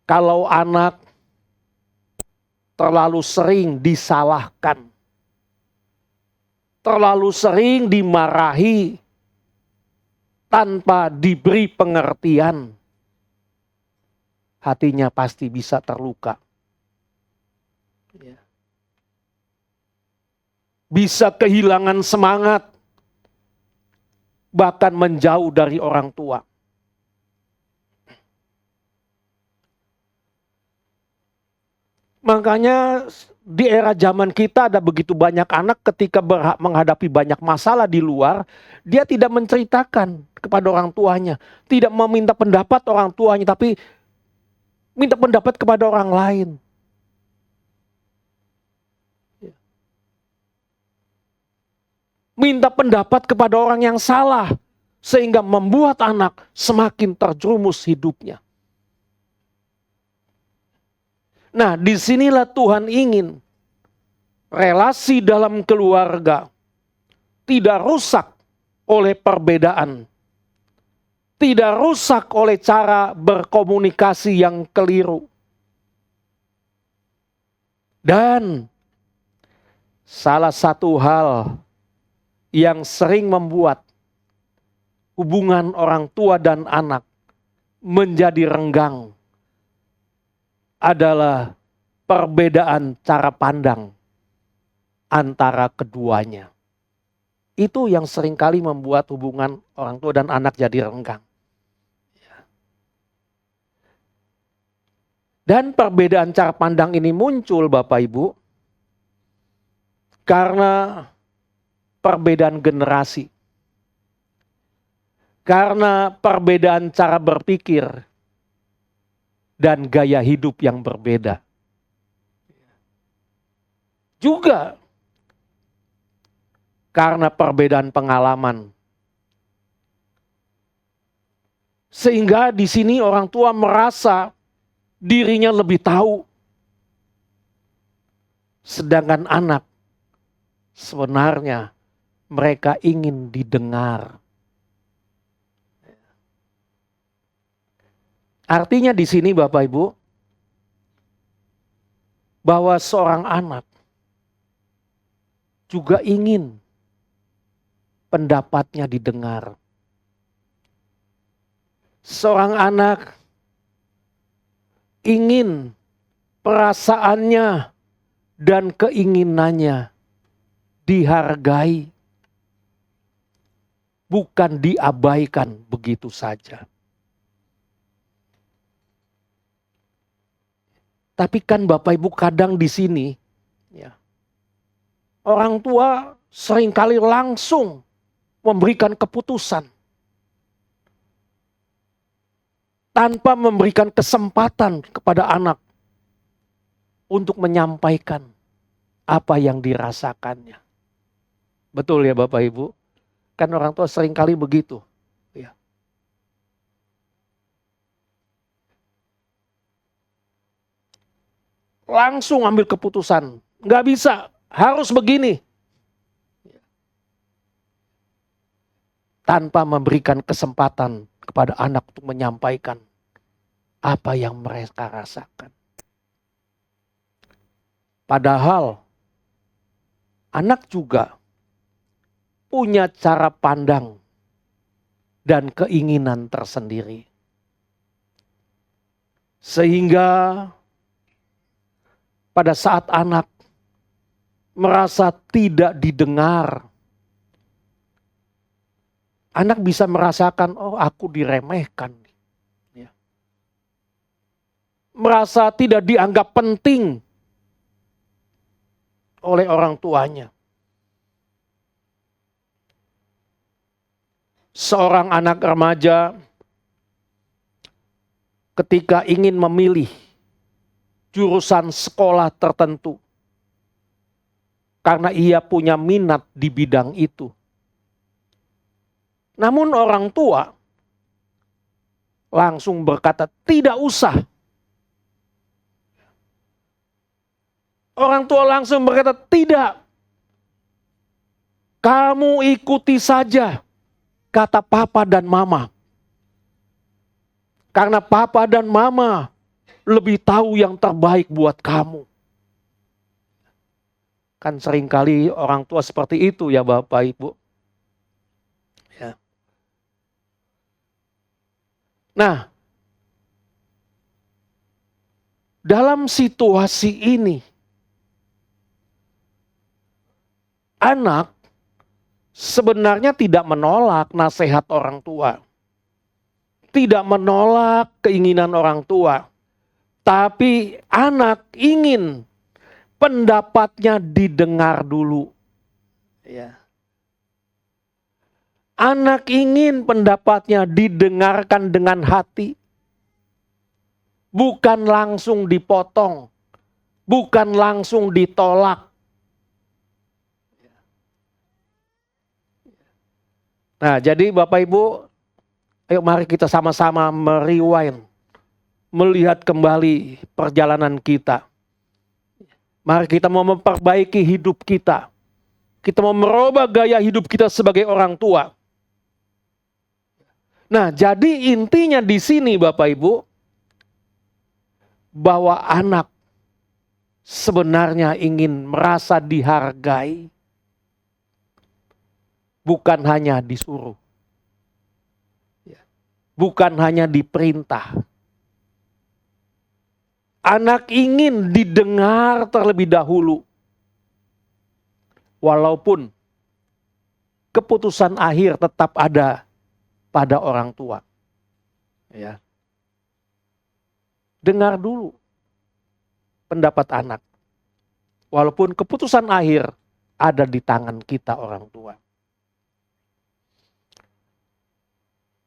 Kalau anak terlalu sering disalahkan, terlalu sering dimarahi tanpa diberi pengertian, hatinya pasti bisa terluka. Bisa kehilangan semangat, bahkan menjauh dari orang tua. Makanya di era zaman kita ada begitu banyak anak ketika menghadapi banyak masalah di luar, dia tidak menceritakan kepada orang tuanya. Tidak meminta pendapat orang tuanya, tapi minta pendapat kepada orang lain. Minta pendapat kepada orang yang salah, sehingga membuat anak semakin terjerumus hidupnya. Nah, disinilah Tuhan ingin relasi dalam keluarga tidak rusak oleh perbedaan. Tidak rusak oleh cara berkomunikasi yang keliru. Dan salah satu hal yang sering membuat hubungan orang tua dan anak menjadi renggang adalah perbedaan cara pandang antara keduanya. Itu yang seringkali membuat hubungan orang tua dan anak jadi renggang. Dan perbedaan cara pandang ini muncul Bapak Ibu karena perbedaan generasi. Karena perbedaan cara berpikir dan gaya hidup yang berbeda. Juga karena perbedaan pengalaman. Sehingga di sini orang tua merasa dirinya lebih tahu. Sedangkan anak sebenarnya mereka ingin didengar. Artinya di sini Bapak Ibu, bahwa seorang anak juga ingin pendapatnya didengar. Seorang anak ingin perasaannya dan keinginannya dihargai, bukan diabaikan begitu saja. Tapi kan Bapak Ibu kadang di sini, ya, orang tua seringkali langsung memberikan keputusan tanpa memberikan kesempatan kepada anak untuk menyampaikan apa yang dirasakannya. Betul ya Bapak Ibu? Kan orang tua seringkali begitu. langsung ambil keputusan. Nggak bisa, harus begini. Tanpa memberikan kesempatan kepada anak untuk menyampaikan apa yang mereka rasakan. Padahal anak juga punya cara pandang dan keinginan tersendiri. Sehingga pada saat anak merasa tidak didengar, anak bisa merasakan, oh aku diremehkan. Ya. Merasa tidak dianggap penting oleh orang tuanya. Seorang anak remaja ketika ingin memilih jurusan sekolah tertentu karena ia punya minat di bidang itu. Namun orang tua langsung berkata, tidak usah. Orang tua langsung berkata, tidak. Kamu ikuti saja kata papa dan mama. Karena papa dan mama lebih tahu yang terbaik buat kamu. Kan seringkali orang tua seperti itu ya Bapak Ibu. Ya. Nah, dalam situasi ini, anak sebenarnya tidak menolak nasihat orang tua. Tidak menolak keinginan orang tua. Tapi anak ingin pendapatnya didengar dulu. Ya. Anak ingin pendapatnya didengarkan dengan hati. Bukan langsung dipotong. Bukan langsung ditolak. Nah, jadi Bapak Ibu, ayo mari kita sama-sama merewind. Melihat kembali perjalanan kita. Mari kita mau memperbaiki hidup kita. Kita mau merubah gaya hidup kita sebagai orang tua. Nah, jadi intinya di sini Bapak Ibu, bahwa anak sebenarnya ingin merasa dihargai, bukan hanya disuruh. Bukan hanya diperintah. Anak ingin didengar terlebih dahulu. Walaupun keputusan akhir tetap ada pada orang tua. Ya. Dengar dulu pendapat anak. Walaupun keputusan akhir ada di tangan kita orang tua.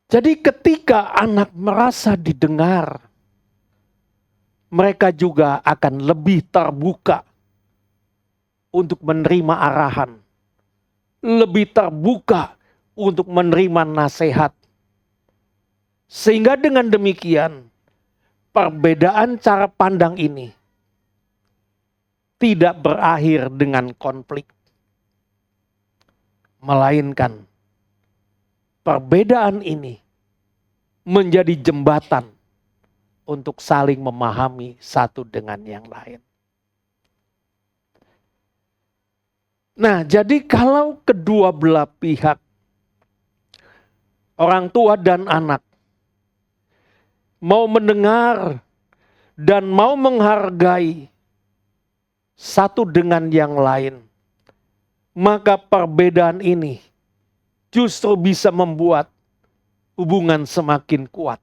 Jadi ketika anak merasa didengar, mereka juga akan lebih terbuka untuk menerima arahan. Lebih terbuka untuk menerima nasihat. Sehingga dengan demikian, perbedaan cara pandang ini tidak berakhir dengan konflik. Melainkan perbedaan ini menjadi jembatan untuk saling memahami satu dengan yang lain. Nah, jadi kalau kedua belah pihak, orang tua dan anak, mau mendengar dan mau menghargai satu dengan yang lain, maka perbedaan ini justru bisa membuat hubungan semakin kuat.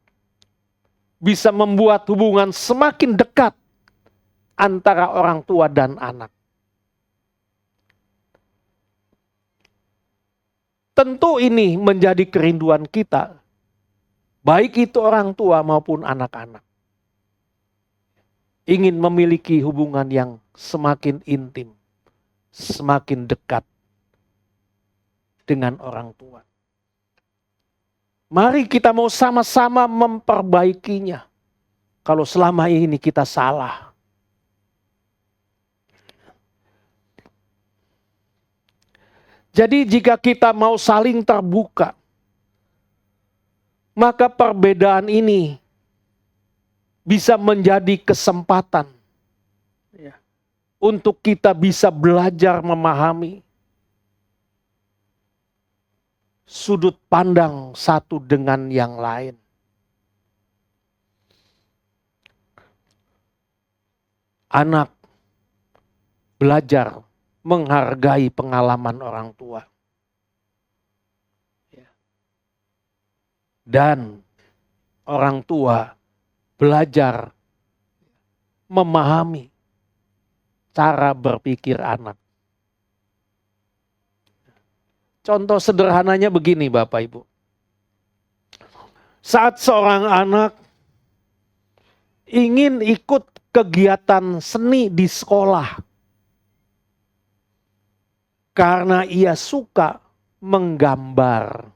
Bisa membuat hubungan semakin dekat antara orang tua dan anak. Tentu ini menjadi kerinduan kita, baik itu orang tua maupun anak-anak. Ingin memiliki hubungan yang semakin intim, semakin dekat dengan orang tua. Mari kita mau sama-sama memperbaikinya. Kalau selama ini kita salah, Jadi jika kita mau saling terbuka, maka perbedaan ini bisa menjadi kesempatan untuk kita bisa belajar memahami sudut pandang satu dengan yang lain. Anak belajar menghargai pengalaman orang tua. Dan orang tua belajar memahami cara berpikir anak. Contoh sederhananya begini Bapak Ibu. Saat seorang anak ingin ikut kegiatan seni di sekolah karena ia suka menggambar.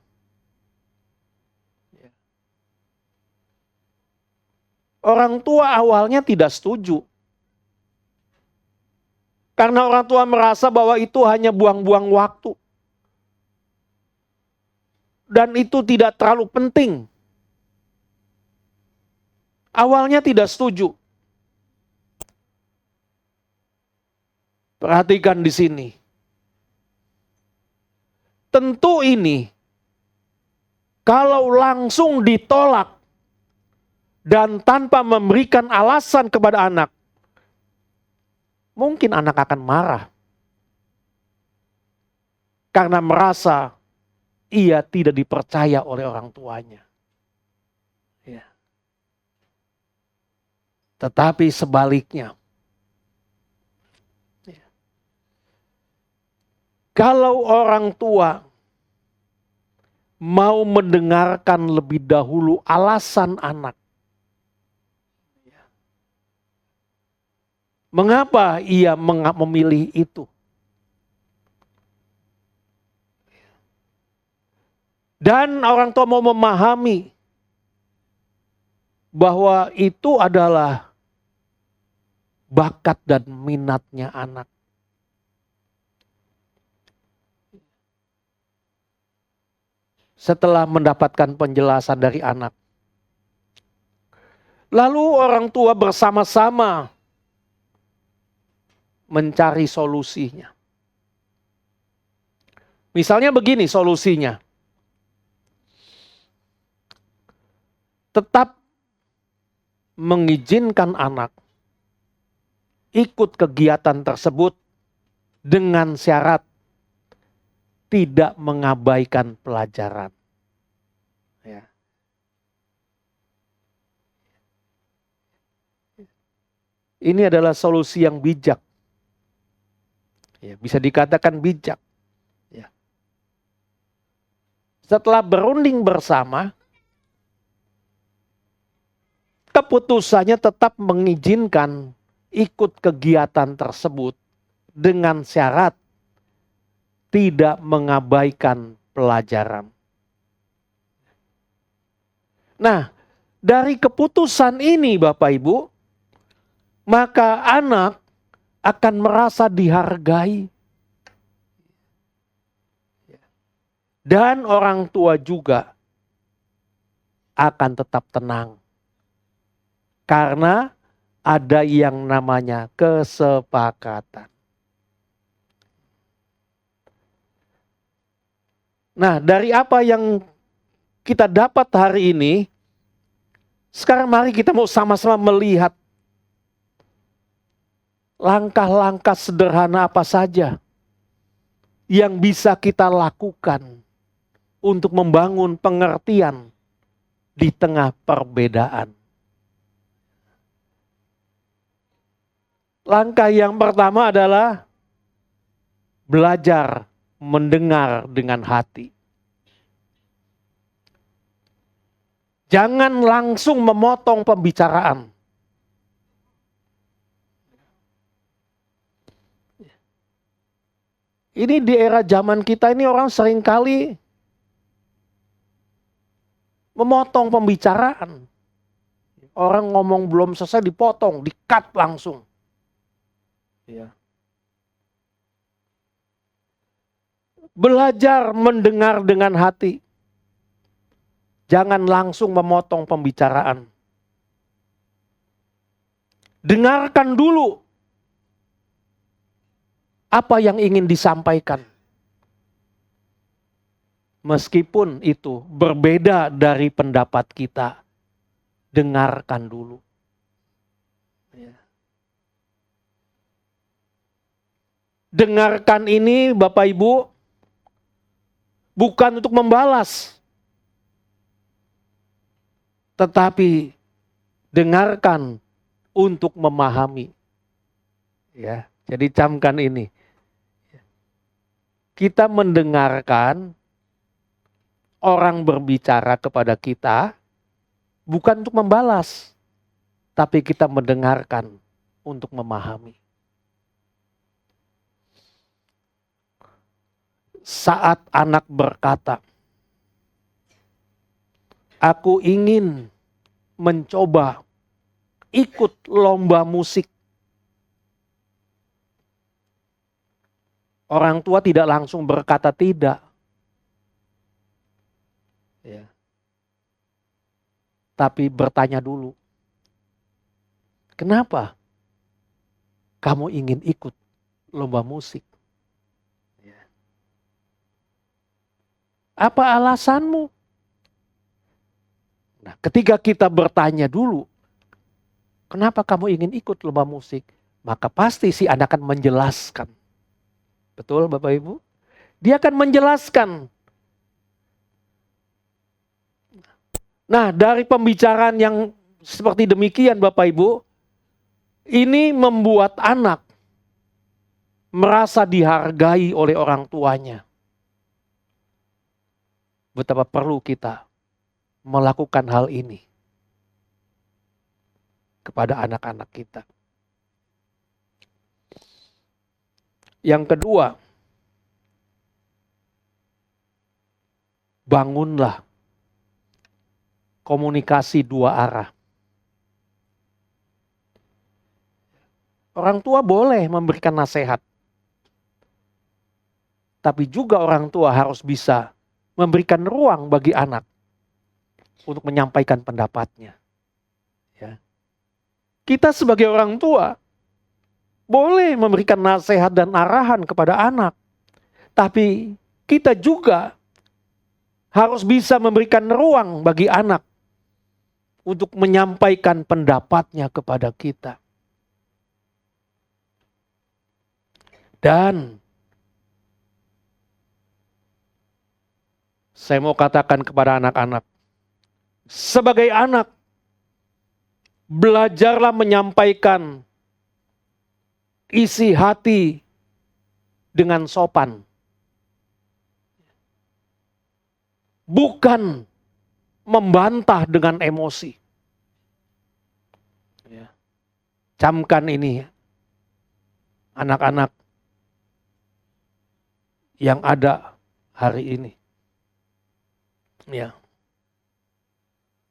Orang tua awalnya tidak setuju. Karena orang tua merasa bahwa itu hanya buang-buang waktu. Dan itu tidak terlalu penting. Awalnya tidak setuju. Perhatikan di sini. Tentu ini, kalau langsung ditolak, dan tanpa memberikan alasan kepada anak, mungkin anak akan marah. Karena merasa ia tidak dipercaya oleh orang tuanya. Ya. Tetapi sebaliknya, kalau orang tua mau mendengarkan lebih dahulu alasan anak, mengapa ia memilih itu? Dan orang tua mau memahami bahwa itu adalah bakat dan minatnya anak. Setelah mendapatkan penjelasan dari anak, lalu orang tua bersama-sama mencari solusinya. Misalnya begini solusinya. Tetap mengizinkan anak ikut kegiatan tersebut dengan syarat tidak mengabaikan pelajaran. Ya. Ini adalah solusi yang bijak. Ya, bisa dikatakan bijak. Ya. Setelah berunding bersama, keputusannya tetap mengizinkan ikut kegiatan tersebut dengan syarat tidak mengabaikan pelajaran. Nah, dari keputusan ini Bapak Ibu, maka anak akan merasa dihargai. Dan orang tua juga akan tetap tenang. Karena ada yang namanya kesepakatan. Nah, dari apa yang kita dapat hari ini, sekarang mari kita mau sama-sama melihat langkah-langkah sederhana apa saja yang bisa kita lakukan untuk membangun pengertian di tengah perbedaan. Langkah yang pertama adalah belajar mendengar dengan hati. Jangan langsung memotong pembicaraan. Ini di era zaman kita ini orang seringkali memotong pembicaraan. Orang ngomong belum selesai dipotong, di-cut langsung. Ya. Belajar mendengar dengan hati. Jangan langsung memotong pembicaraan. Dengarkan dulu apa yang ingin disampaikan. Meskipun itu berbeda dari pendapat kita, dengarkan dulu. Ya. Dengarkan ini Bapak Ibu, bukan untuk membalas, tetapi dengarkan untuk memahami. Ya, jadi camkan ini. Kita mendengarkan orang berbicara kepada kita bukan untuk membalas, tapi kita mendengarkan untuk memahami. Saat anak berkata, "Aku ingin mencoba ikut lomba musik." Orang tua tidak langsung berkata tidak. Ya. Tapi bertanya dulu, kenapa kamu ingin ikut lomba musik? Ya. Apa alasanmu? Nah, ketika kita bertanya dulu, kenapa kamu ingin ikut lomba musik? Maka pasti si anak akan menjelaskan. Betul Bapak Ibu? Dia akan menjelaskan. Nah, dari pembicaraan yang seperti demikian Bapak Ibu, ini membuat anak merasa dihargai oleh orang tuanya. Betapa perlu kita melakukan hal ini kepada anak-anak kita. Yang kedua, bangunlah komunikasi dua arah. Orang tua boleh memberikan nasihat, tapi juga orang tua harus bisa memberikan ruang bagi anak untuk menyampaikan pendapatnya. Ya. Kita sebagai orang tua boleh memberikan nasihat dan arahan kepada anak, tapi kita juga harus bisa memberikan ruang bagi anak untuk menyampaikan pendapatnya kepada kita. Dan saya mau katakan kepada anak-anak, sebagai anak, belajarlah menyampaikan isi hati dengan sopan. Bukan membantah dengan emosi. Ya. Camkan ini, anak-anak yang ada hari ini. Ya.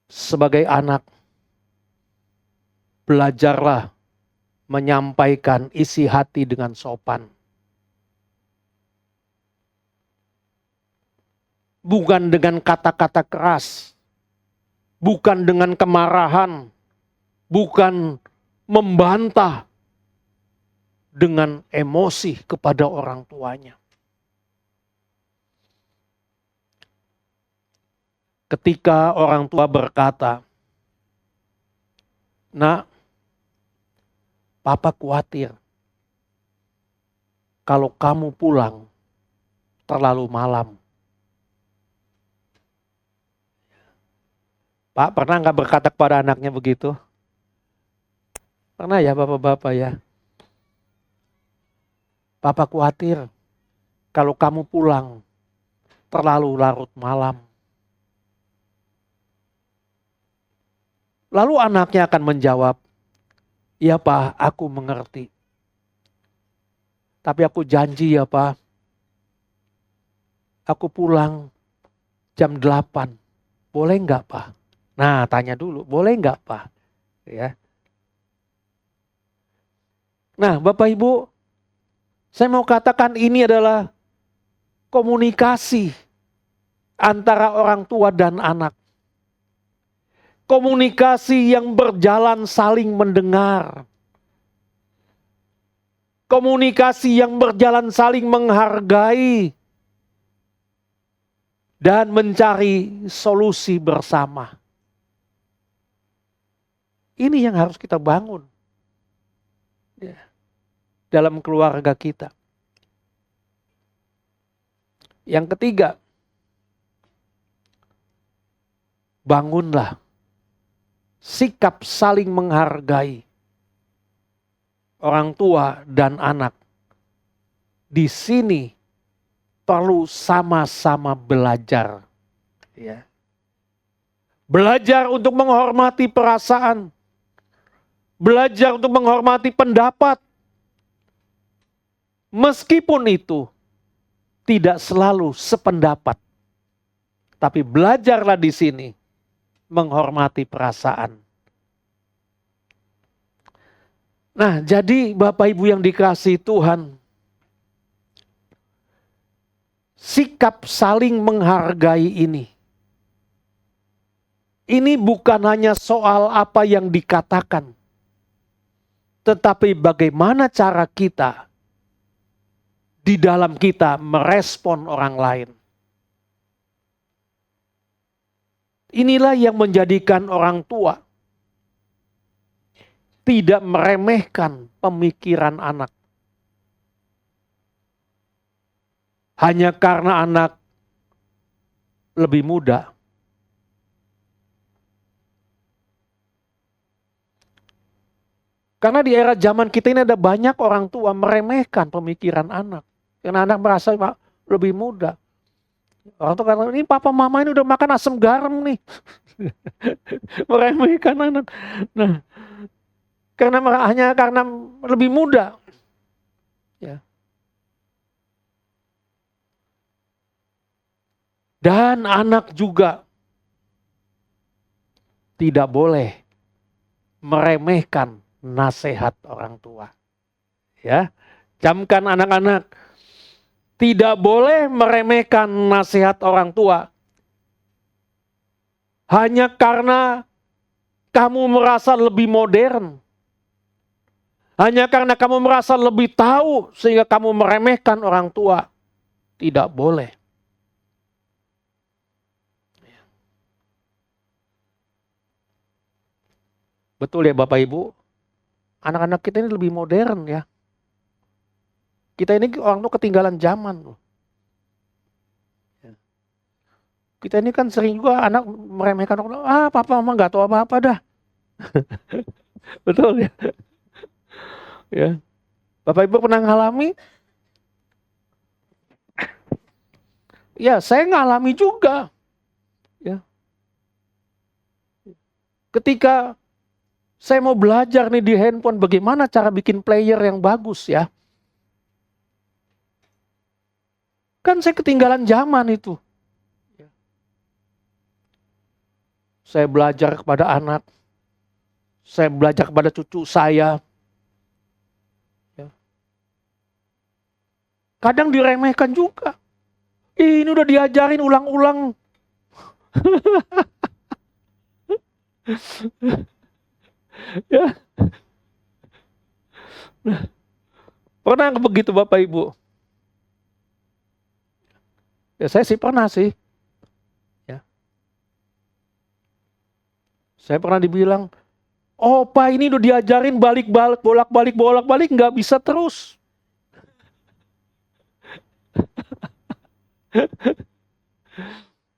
Sebagai anak, belajarlah menyampaikan isi hati dengan sopan. Bukan dengan kata-kata keras, bukan dengan kemarahan, bukan membantah dengan emosi kepada orang tuanya. Ketika orang tua berkata, "Nak, Papa khawatir kalau kamu pulang terlalu malam." Pak, pernah nggak berkata kepada anaknya begitu? Pernah ya bapak-bapak ya? Papa khawatir kalau kamu pulang terlalu larut malam. Lalu anaknya akan menjawab, "Iya Pak, aku mengerti. Tapi aku janji ya Pak, aku pulang jam 8. Boleh nggak Pak?" Nah, tanya dulu, boleh nggak Pak? Ya. Nah, Bapak Ibu, saya mau katakan ini adalah komunikasi antara orang tua dan anak. Komunikasi yang berjalan saling mendengar. Komunikasi yang berjalan saling menghargai. Dan mencari solusi bersama. Ini yang harus kita bangun. Ya, dalam keluarga kita. Yang ketiga, bangunlah sikap saling menghargai orang tua dan anak. Di sini perlu sama-sama belajar. Ya. Belajar untuk menghormati perasaan. Belajar untuk menghormati pendapat. Meskipun itu tidak selalu sependapat. Tapi belajarlah di sini menghormati perasaan. Nah, jadi Bapak Ibu yang dikasihi Tuhan, sikap saling menghargai ini bukan hanya soal apa yang dikatakan, tetapi bagaimana cara kita di dalam kita merespon orang lain. Inilah yang menjadikan orang tua tidak meremehkan pemikiran anak. Hanya karena anak lebih muda. Karena di era zaman kita ini ada banyak orang tua meremehkan pemikiran anak. Karena anak merasa lebih muda. Orang tua kata, ini papa mama ini udah makan asam garam nih. Meremehkan anak. Nah, hanya karena lebih muda. Ya. Dan anak juga tidak boleh meremehkan nasihat orang tua. Ya, camkan anak-anak, tidak boleh meremehkan nasihat orang tua. Hanya karena kamu merasa lebih modern. Hanya karena kamu merasa lebih tahu sehingga kamu meremehkan orang tua. Tidak boleh. Betul ya Bapak Ibu, anak-anak kita ini lebih modern ya. Kita ini orang tua ketinggalan zaman loh. Kita ini kan sering juga anak meremehkan orang, papa mama gak tahu apa-apa dah. Betul ya. Ya. Bapak Ibu pernah ngalami? Ya, saya ngalami juga. Ya. Ketika saya mau belajar nih di handphone bagaimana cara bikin player yang bagus ya. Kan saya ketinggalan zaman itu. Saya belajar kepada anak. Saya belajar kepada cucu saya. Kadang diremehkan juga. Ini udah diajarin ulang-ulang. Ya. Nah, pernah begitu Bapak Ibu? Ya saya sih pernah sih. Ya. Saya pernah dibilang, Pak ini udah diajarin balik-balik, bolak-balik, nggak bisa terus.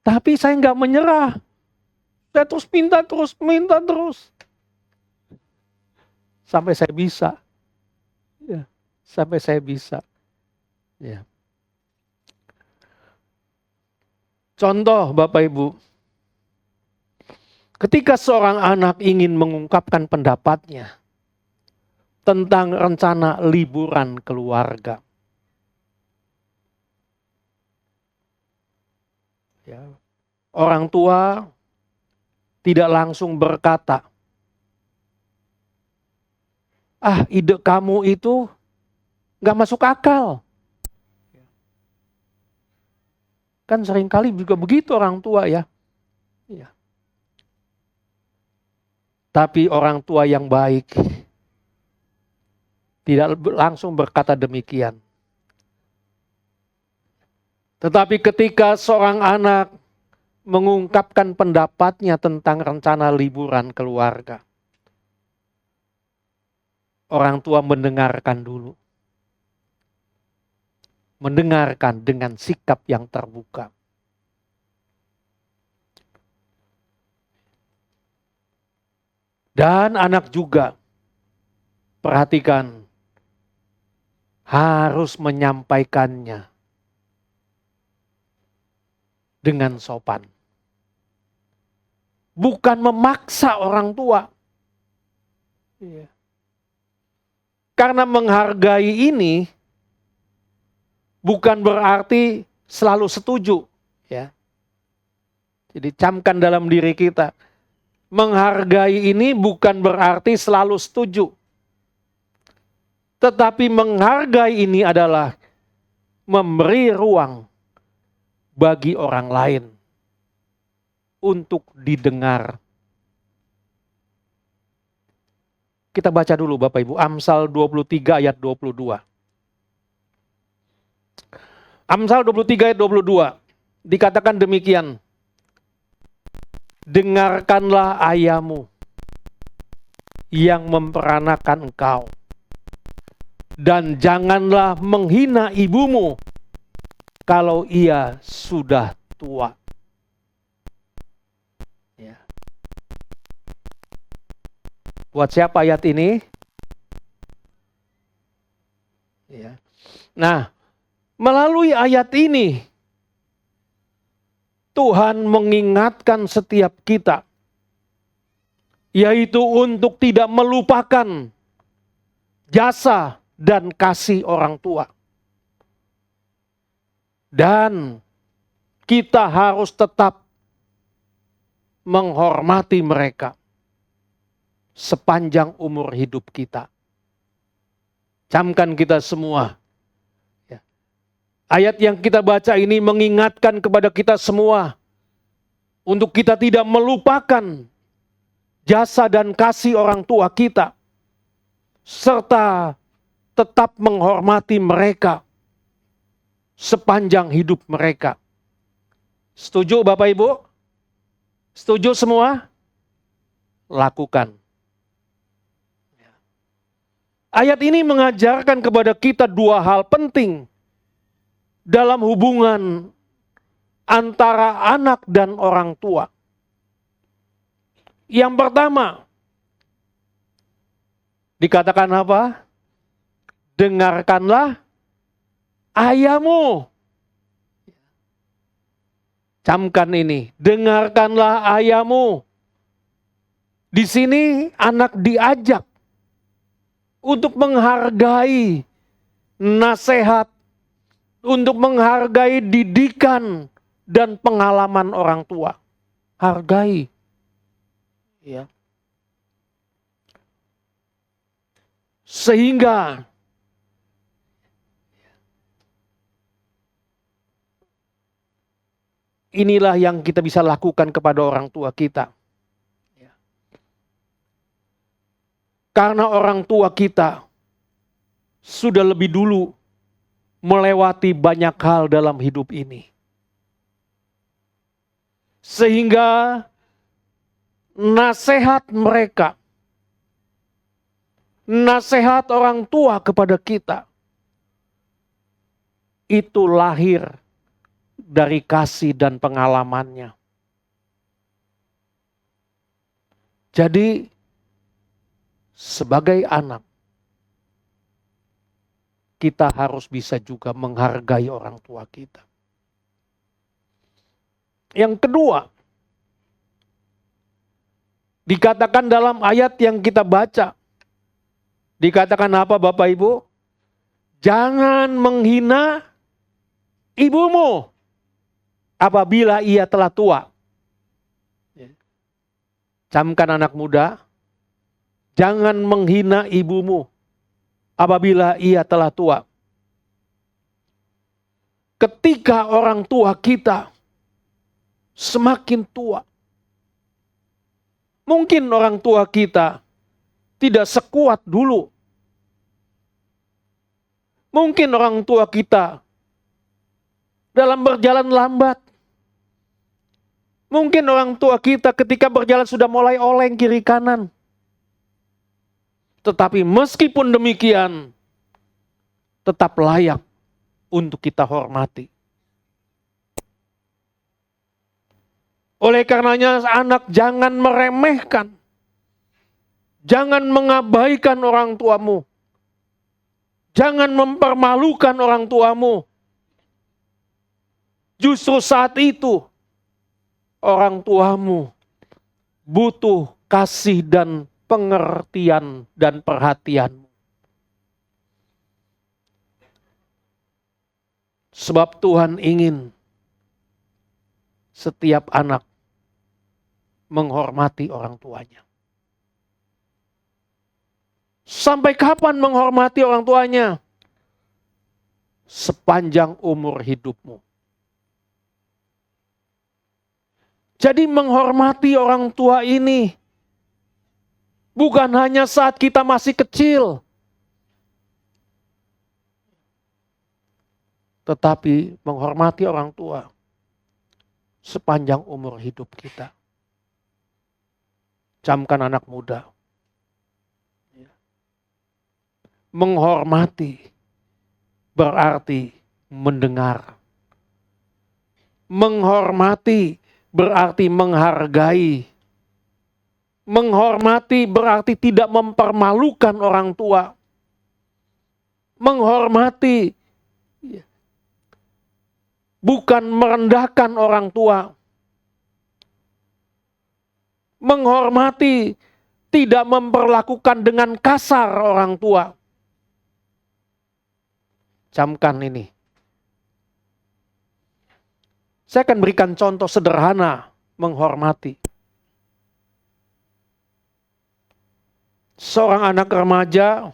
Tapi saya nggak menyerah. Saya terus minta terus. Sampai saya bisa. Ya, sampai saya bisa. Ya. Contoh Bapak Ibu. Ketika seorang anak ingin mengungkapkan pendapatnya tentang rencana liburan keluarga. Ya, orang tua tidak langsung berkata, ide kamu itu gak masuk akal. Kan seringkali juga begitu orang tua ya. Ya. Tapi orang tua yang baik tidak langsung berkata demikian. Tetapi ketika seorang anak mengungkapkan pendapatnya tentang rencana liburan keluarga, orang tua mendengarkan dulu. Mendengarkan dengan sikap yang terbuka. Dan anak juga, perhatikan, harus menyampaikannya dengan sopan. Bukan memaksa orang tua. Karena menghargai ini bukan berarti selalu setuju, ya. Jadi camkan dalam diri kita. Menghargai ini bukan berarti selalu setuju. Tetapi menghargai ini adalah memberi ruang bagi orang lain untuk didengar. Kita baca dulu Bapak Ibu, Amsal 23 ayat 22. Amsal 23 ayat 22 dikatakan demikian. Dengarkanlah ayahmu yang memperanakan engkau, dan janganlah menghina ibumu kalau ia sudah tua. Ya. Buat siapa ayat ini? Ya. Nah, melalui ayat ini Tuhan mengingatkan setiap kita, yaitu untuk tidak melupakan jasa dan kasih orang tua. Dan kita harus tetap menghormati mereka sepanjang umur hidup kita. Camkan kita semua. Ayat yang kita baca ini mengingatkan kepada kita semua untuk kita tidak melupakan jasa dan kasih orang tua kita, serta tetap menghormati mereka sepanjang hidup mereka. Setuju Bapak Ibu? Setuju semua? Lakukan. Ayat ini mengajarkan kepada kita dua hal penting dalam hubungan antara anak dan orang tua. Yang pertama, dikatakan apa? Dengarkanlah ayahmu. Camkan ini, dengarkanlah ayahmu. Di sini anak diajak untuk menghargai nasihat, untuk menghargai didikan dan pengalaman orang tua. Hargai. Ya. Sehingga inilah yang kita bisa lakukan kepada orang tua kita. Karena orang tua kita sudah lebih dulu melewati banyak hal dalam hidup ini. Sehingga nasihat mereka, nasihat orang tua kepada kita, itu lahir dari kasih dan pengalamannya. Jadi, sebagai anak, kita harus bisa juga menghargai orang tua kita. Yang kedua, dikatakan dalam ayat yang kita baca, dikatakan apa Bapak Ibu? Jangan menghina ibumu apabila ia telah tua. Camkan anak muda, jangan menghina ibumu apabila ia telah tua. ketika orang tua kita semakin tua. Mungkin orang tua kita tidak sekuat dulu. Mungkin orang tua kita dalam berjalan lambat. Mungkin orang tua kita ketika berjalan sudah mulai oleng kiri kanan. Tetapi meskipun demikian, tetap layak untuk kita hormati. Oleh karenanya anak jangan meremehkan. Jangan mengabaikan orang tuamu. Jangan mempermalukan orang tuamu. Justru saat itu orang tuamu butuh kasih dan pengertian dan perhatianmu. Sebab Tuhan ingin setiap anak menghormati orang tuanya. Sampai kapan menghormati orang tuanya? Sepanjang umur hidupmu. Jadi menghormati orang tua ini bukan hanya saat kita masih kecil, tetapi menghormati orang tua sepanjang umur hidup kita. Camkan anak muda. Menghormati berarti mendengar. Menghormati berarti menghargai. Menghormati berarti tidak mempermalukan orang tua. Menghormati bukan merendahkan orang tua. Menghormati tidak memperlakukan dengan kasar orang tua. Camkan ini. Saya akan berikan contoh sederhana menghormati. Seorang anak remaja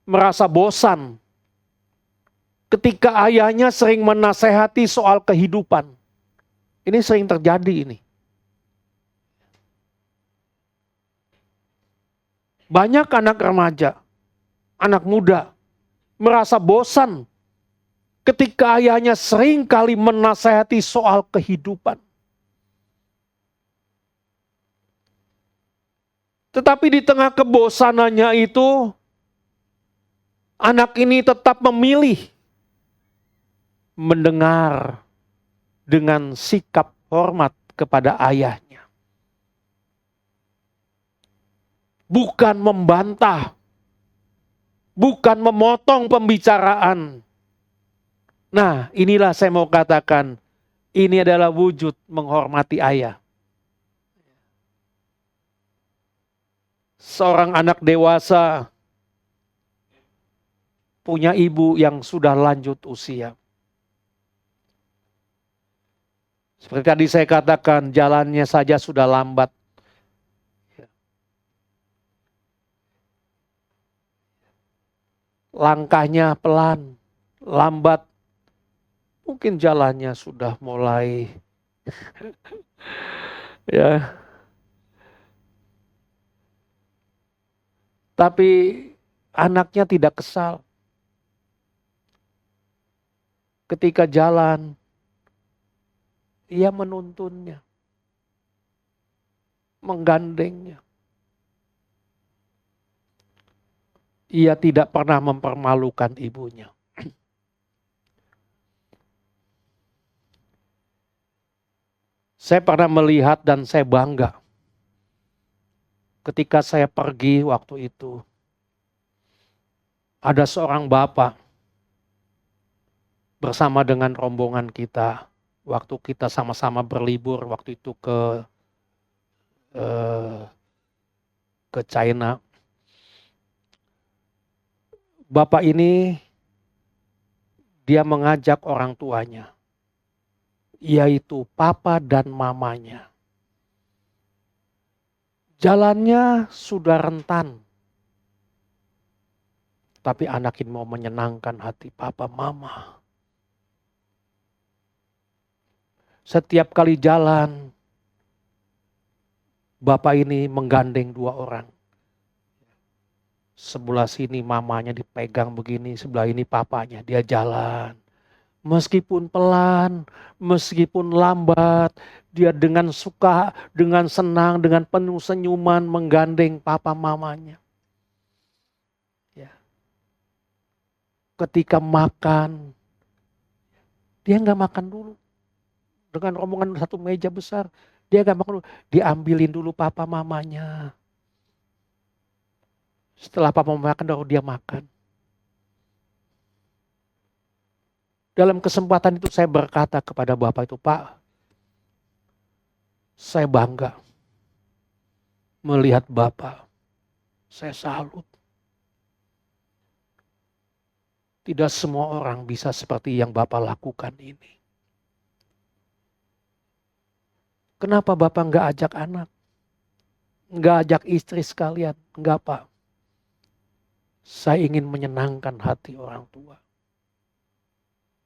merasa bosan ketika ayahnya sering menasehati soal kehidupan. Ini sering terjadi ini. Banyak anak remaja, anak muda merasa bosan ketika ayahnya sering kali menasehati soal kehidupan. Tetapi di tengah kebosanannya itu, anak ini tetap memilih mendengar dengan sikap hormat kepada ayahnya. Bukan membantah, bukan memotong pembicaraan. Nah, inilah saya mau katakan, ini adalah wujud menghormati ayah. Seorang anak dewasa punya ibu yang sudah lanjut usia. Seperti tadi saya katakan, jalannya saja sudah lambat. Langkahnya pelan, lambat. Mungkin jalannya sudah mulai ya. Tapi anaknya tidak kesal. Ketika jalan, ia menuntunnya, menggandengnya. Ia tidak pernah mempermalukan ibunya. Saya pernah melihat dan saya bangga. Ketika saya pergi waktu itu, ada seorang bapak bersama dengan rombongan kita. Waktu kita sama-sama berlibur waktu itu ke China. Bapak ini dia mengajak orang tuanya, yaitu papa dan mamanya. Jalannya sudah rentan, tapi anak ini mau menyenangkan hati papa mama. Setiap kali jalan, bapak ini menggandeng 2 orang. Sebelah sini mamanya dipegang begini, sebelah ini papanya. Dia jalan. Meskipun pelan, meskipun lambat, dia dengan suka, dengan senang, dengan penuh senyuman menggandeng papa mamanya. Ya. Ketika makan, dia nggak makan dulu. Dengan rombongan satu meja besar, dia nggak makan dulu. Diambilin dulu papa mamanya. Setelah papa makan, baru dia makan. Dalam kesempatan itu saya berkata kepada bapak itu, Pak, saya bangga melihat bapak. Saya salut. Tidak semua orang bisa seperti yang bapak lakukan ini. Kenapa bapak nggak ajak anak? Nggak ajak istri sekalian? Nggak, Pak. Saya ingin menyenangkan hati orang tua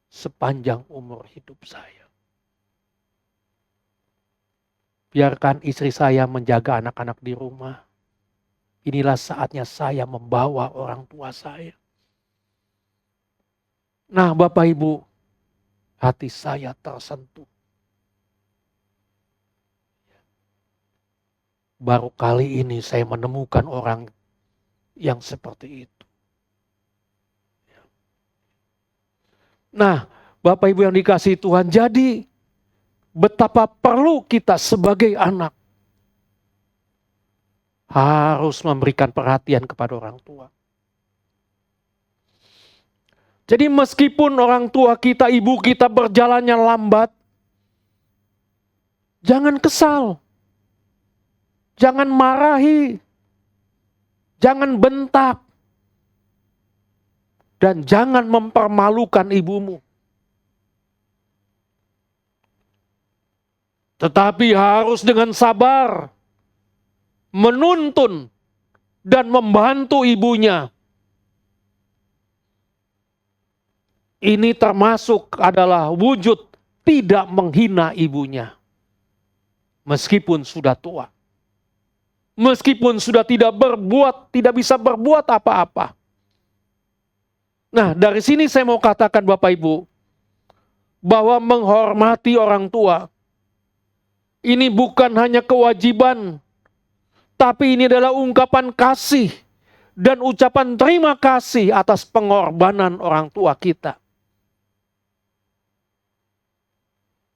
sepanjang umur hidup saya. Biarkan istri saya menjaga anak-anak di rumah. Inilah saatnya saya membawa orang tua saya. Nah, Bapak Ibu, hati saya tersentuh. Baru kali ini saya menemukan orang yang seperti itu. Nah, Bapak Ibu yang dikasihi Tuhan, jadi betapa perlu kita sebagai anak harus memberikan perhatian kepada orang tua. Jadi meskipun orang tua kita, ibu kita berjalannya lambat, jangan kesal. Jangan marahi, jangan bentak, dan jangan mempermalukan ibumu. Tetapi harus dengan sabar, menuntun, dan membantu ibunya. Ini termasuk adalah wujud tidak menghina ibunya. Meskipun sudah tua. Meskipun sudah tidak bisa berbuat apa-apa. Nah, dari sini saya mau katakan Bapak Ibu, bahwa menghormati orang tua, ini bukan hanya kewajiban, tapi ini adalah ungkapan kasih dan ucapan terima kasih atas pengorbanan orang tua kita.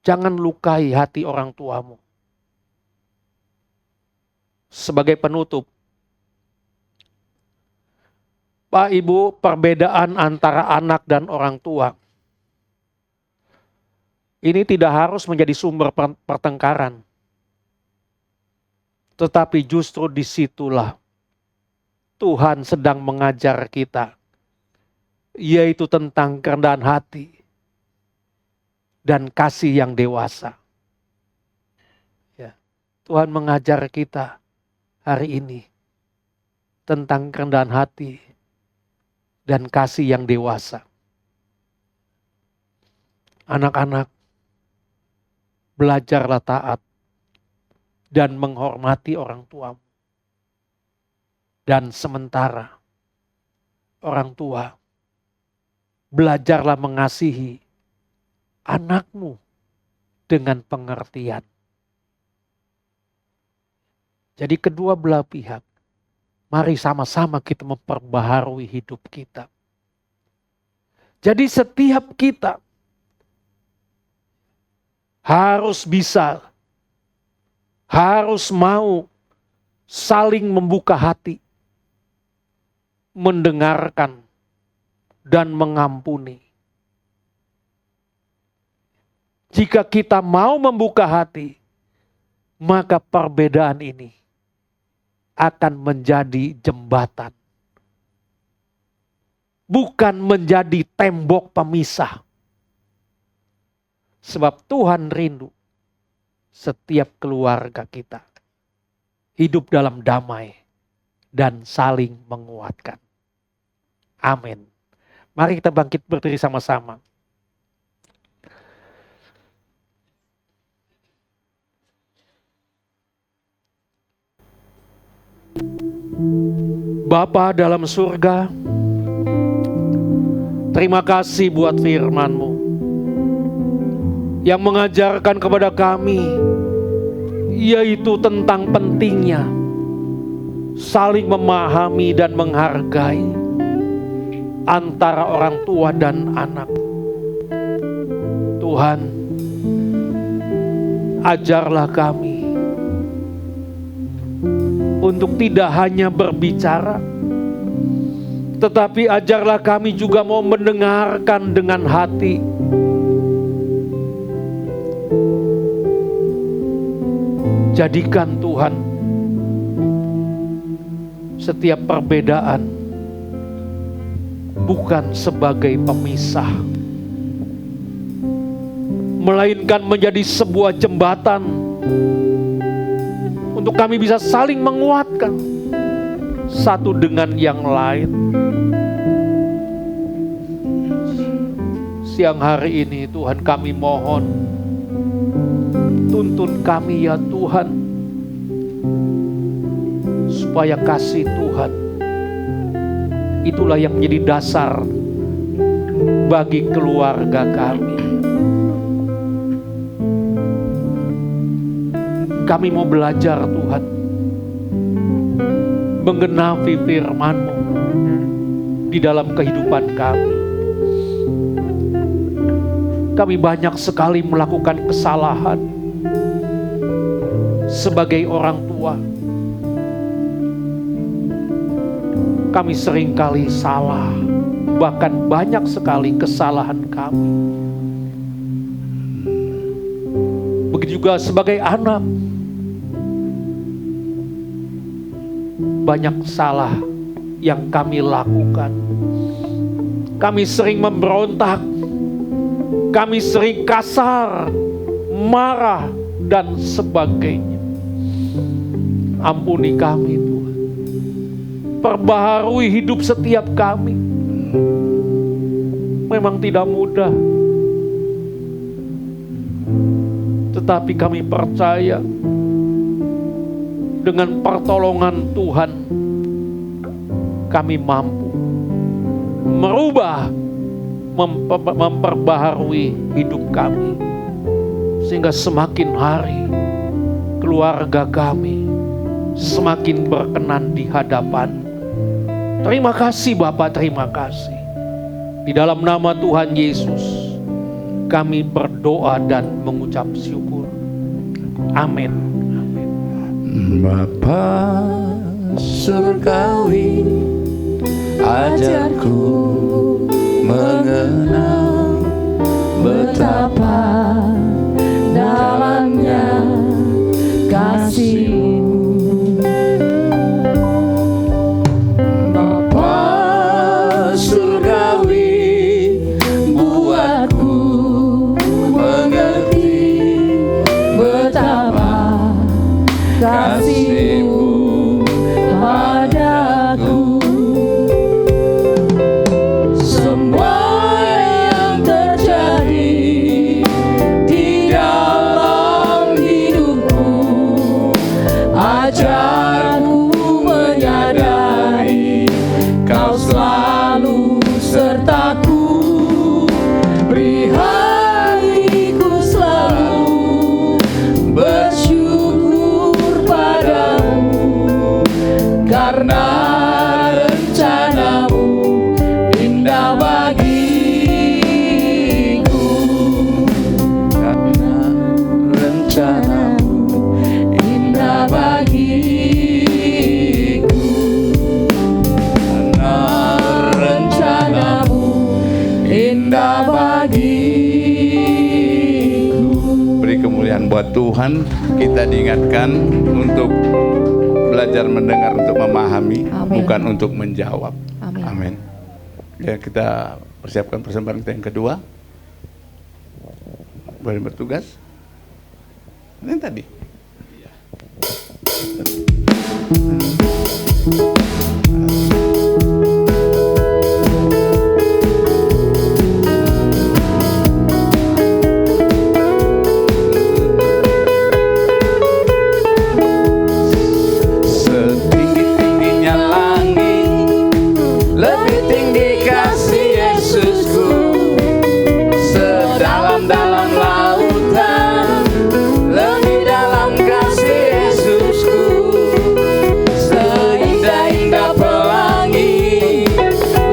Jangan lukai hati orang tuamu. Sebagai penutup, Pak Ibu, perbedaan antara anak dan orang tua ini tidak harus menjadi sumber pertengkaran. Tetapi justru disitulah Tuhan sedang mengajar kita, yaitu tentang kerendahan hati dan kasih yang dewasa. Ya, Tuhan mengajar kita hari ini tentang kerendahan hati dan kasih yang dewasa. Anak-anak, belajarlah taat dan menghormati orang tuamu. Dan sementara orang tua, belajarlah mengasihi anakmu dengan pengertian. Jadi kedua belah pihak, mari sama-sama kita memperbaharui hidup kita. Jadi setiap kita harus bisa, harus mau saling membuka hati, mendengarkan, dan mengampuni. Jika kita mau membuka hati, maka perbedaan ini akan menjadi jembatan. Bukan menjadi tembok pemisah. Sebab Tuhan rindu setiap keluarga kita hidup dalam damai dan saling menguatkan. Amin. Mari kita bangkit berdiri sama-sama. Bapa dalam surga, terima kasih buat firman-Mu yang mengajarkan kepada kami, yaitu tentang pentingnya saling memahami dan menghargai antara orang tua dan anak. Tuhan, ajarlah kami untuk tidak hanya berbicara, tetapi ajarlah kami juga mau mendengarkan dengan hati. Jadikan Tuhan setiap perbedaan bukan sebagai pemisah, melainkan menjadi sebuah jembatan untuk kami bisa saling menguatkan satu dengan yang lain. Siang hari ini Tuhan, kami mohon, tuntun kami ya Tuhan, supaya kasih Tuhan itulah yang menjadi dasar bagi keluarga kami. Kami mau belajar Tuhan, menggenapi firman-Mu di dalam kehidupan kami. Kami banyak sekali melakukan kesalahan sebagai orang tua. Kami seringkali salah, bahkan banyak sekali kesalahan kami. Begitu juga sebagai anak, banyak salah yang kami lakukan. Kami sering memberontak, kami sering kasar, marah, dan sebagainya. Ampuni kami Tuhan, perbaharui hidup setiap kami. Memang tidak mudah, tetapi kami percaya dengan pertolongan Tuhan, kami mampu merubah, memperbaharui hidup kami, sehingga semakin hari keluarga kami semakin berkenan di hadapan. Terima kasih Bapa, terima kasih. Di dalam nama Tuhan Yesus kami berdoa dan mengucap syukur. Amin. Bapa surgawi, ajarku mengenal betapa dalamnya kasih-Mu. Bapa surgawi, buatku mengerti betapa kasih-Mu padaku. Semua yang terjadi di dalam hidupku, ajarku menyadari Kau selalu sertaku. Beri hatiku selalu bersyukur padamu, karena rencana-Mu indah bagiku. Karena rencana-Mu indah bagiku. Karena rencana-Mu indah bagiku. Beri kemuliaan buat Tuhan. Kita diingatkan untuk belajar mendengar, untuk memahami, Amin. bukan untuk menjawab. Amin. Amin. Ya, kita persiapkan persembahan kita yang kedua. Boleh bertugas. Ini tadi. Setinggi-tingginya langit Yesusku, sedalam-dalam lautan, lebih dalam kasih Yesusku, seindah-indah pelangi,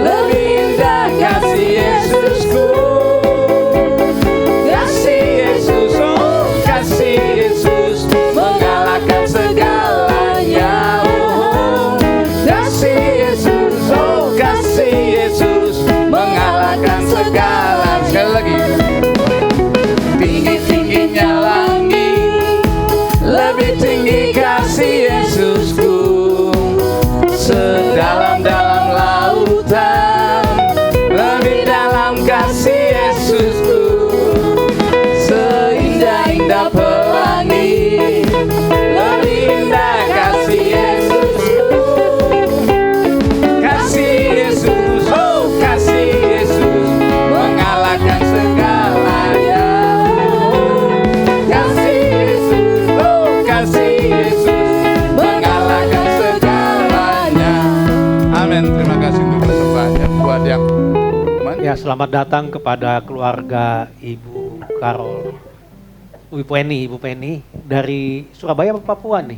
lebih indah kasih Yesusku. Kasih Yesus, oh kasih Yesus, mengalahkan segalanya. Oh, kasih Yesus, oh kasih Yesus, mengalahkan segala. Sekali lagi. Tinggi-tingginya langit, lebih tinggi kasih Yesusku, sedalam-dalam lautan, lebih dalam kasih Yesusku, seindah-indah pelangi, lebih indah kasih Yesusku. Kasih Yesus, oh kasih Yesus, mengalahkan segalanya. Kasih Yesus, oh kasih Yesus, mengalahkan segalanya. Amin. Terima kasih untuk persembahannya. Buat yang Ya, selamat datang kepada keluarga Ibu Karol, Ibu Penny dari Surabaya atau Papua nih?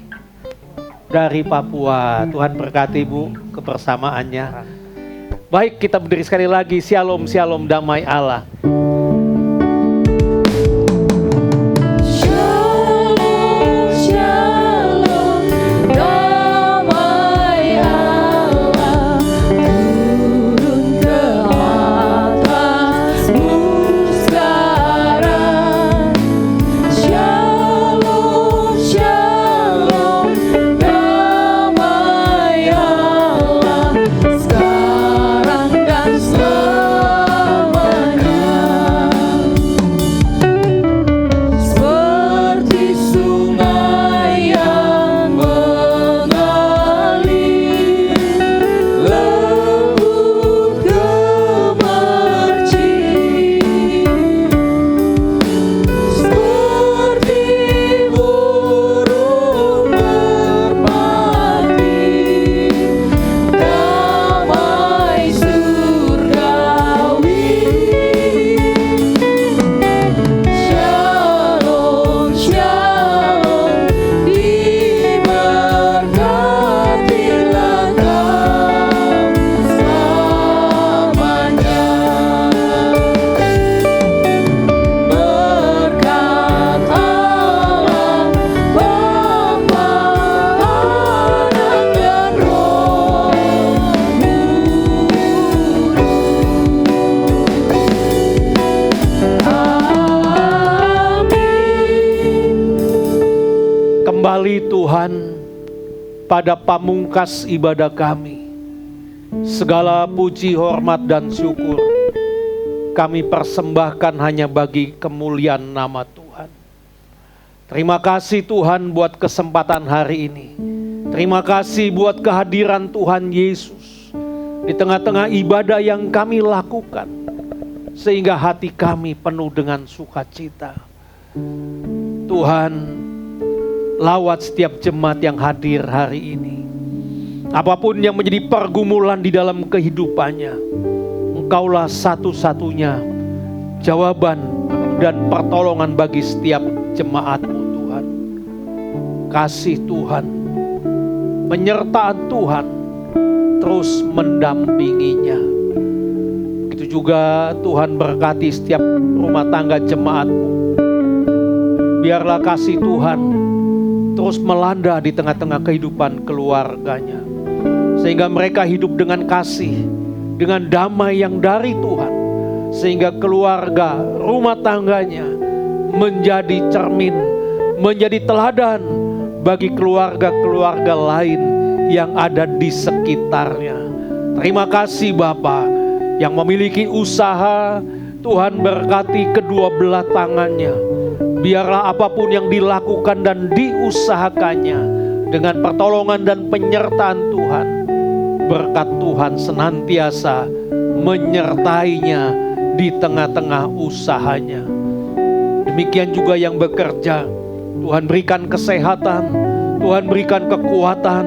Dari Papua. Tuhan berkati Ibu kebersamaannya. Baik, kita berdiri sekali lagi. Shalom, shalom, damai Allah. Shalom, shalom, damai Allah turun ke atasmu sekarang. Shalom, shalom, damai Allah sekarang dan selamanya. Seperti sungai yang mengalir, lembut gemercik, seperti burung merpati, damai surgawi. Shalom, shalom, diberkatilah kau selamanya. Berkat Allah, Bapa, Anak, dan Roh Amin. Kembali Tuhan pada pamungkas ibadah kami. Segala puji, hormat, dan syukur kami persembahkan hanya bagi kemuliaan nama Tuhan. Terima kasih Tuhan buat kesempatan hari ini. Terima kasih buat kehadiran Tuhan Yesus di tengah-tengah ibadah yang kami lakukan, sehingga hati kami penuh dengan sukacita. Tuhan, lawat setiap jemaat yang hadir hari ini. Apapun yang menjadi pergumulan di dalam kehidupannya, Engkaulah satu-satunya jawaban dan pertolongan bagi setiap jemaat-Mu Tuhan. Kasih Tuhan, penyertaan Tuhan terus mendampinginya. Begitu juga Tuhan berkati setiap rumah tangga jemaat-Mu. Biarlah kasih Tuhan terus melanda di tengah-tengah kehidupan keluarganya, sehingga mereka hidup dengan kasih, dengan damai yang dari Tuhan, sehingga keluarga, rumah tangganya menjadi cermin, menjadi teladan bagi keluarga-keluarga lain yang ada di sekitarnya. Terima kasih Bapa yang memiliki usaha. Tuhan berkati kedua belah tangannya. Biarlah apapun yang dilakukan dan diusahakannya dengan pertolongan dan penyertaan Tuhan, berkat Tuhan senantiasa menyertainya di tengah-tengah usahanya. Demikian juga yang bekerja, Tuhan berikan kesehatan, Tuhan berikan kekuatan,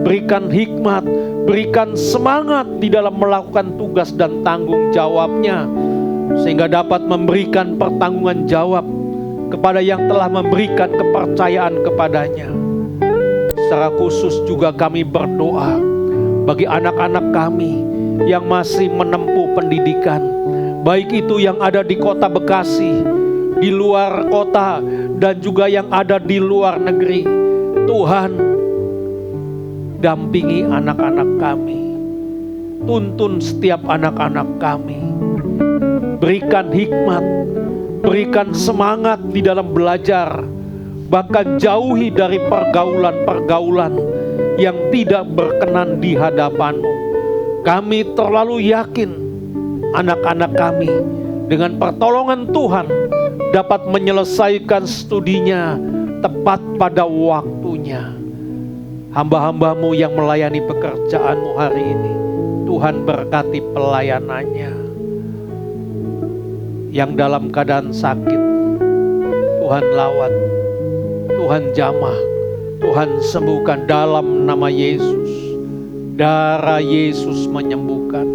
berikan hikmat, berikan semangat di dalam melakukan tugas dan tanggung jawabnya, sehingga dapat memberikan pertanggungan jawab kepada yang telah memberikan kepercayaan kepadanya. Secara khusus juga kami berdoa bagi anak-anak kami yang masih menempuh pendidikan, baik itu yang ada di kota Bekasi, di luar kota, dan juga yang ada di luar negeri. Tuhan, dampingi anak-anak kami, tuntun setiap anak-anak kami, berikan hikmat, berikan semangat di dalam belajar, bahkan jauhi dari pergaulan-pergaulan yang tidak berkenan di hadapan-Mu. Kami terlalu yakin anak-anak kami dengan pertolongan Tuhan dapat menyelesaikan studinya tepat pada waktunya. Hamba-hamba-Mu yang melayani pekerjaan-Mu hari ini, Tuhan berkati pelayanannya. Yang dalam keadaan sakit, Tuhan lawat, Tuhan jamah, Tuhan sembuhkan dalam nama Yesus. Darah Yesus menyembuhkan.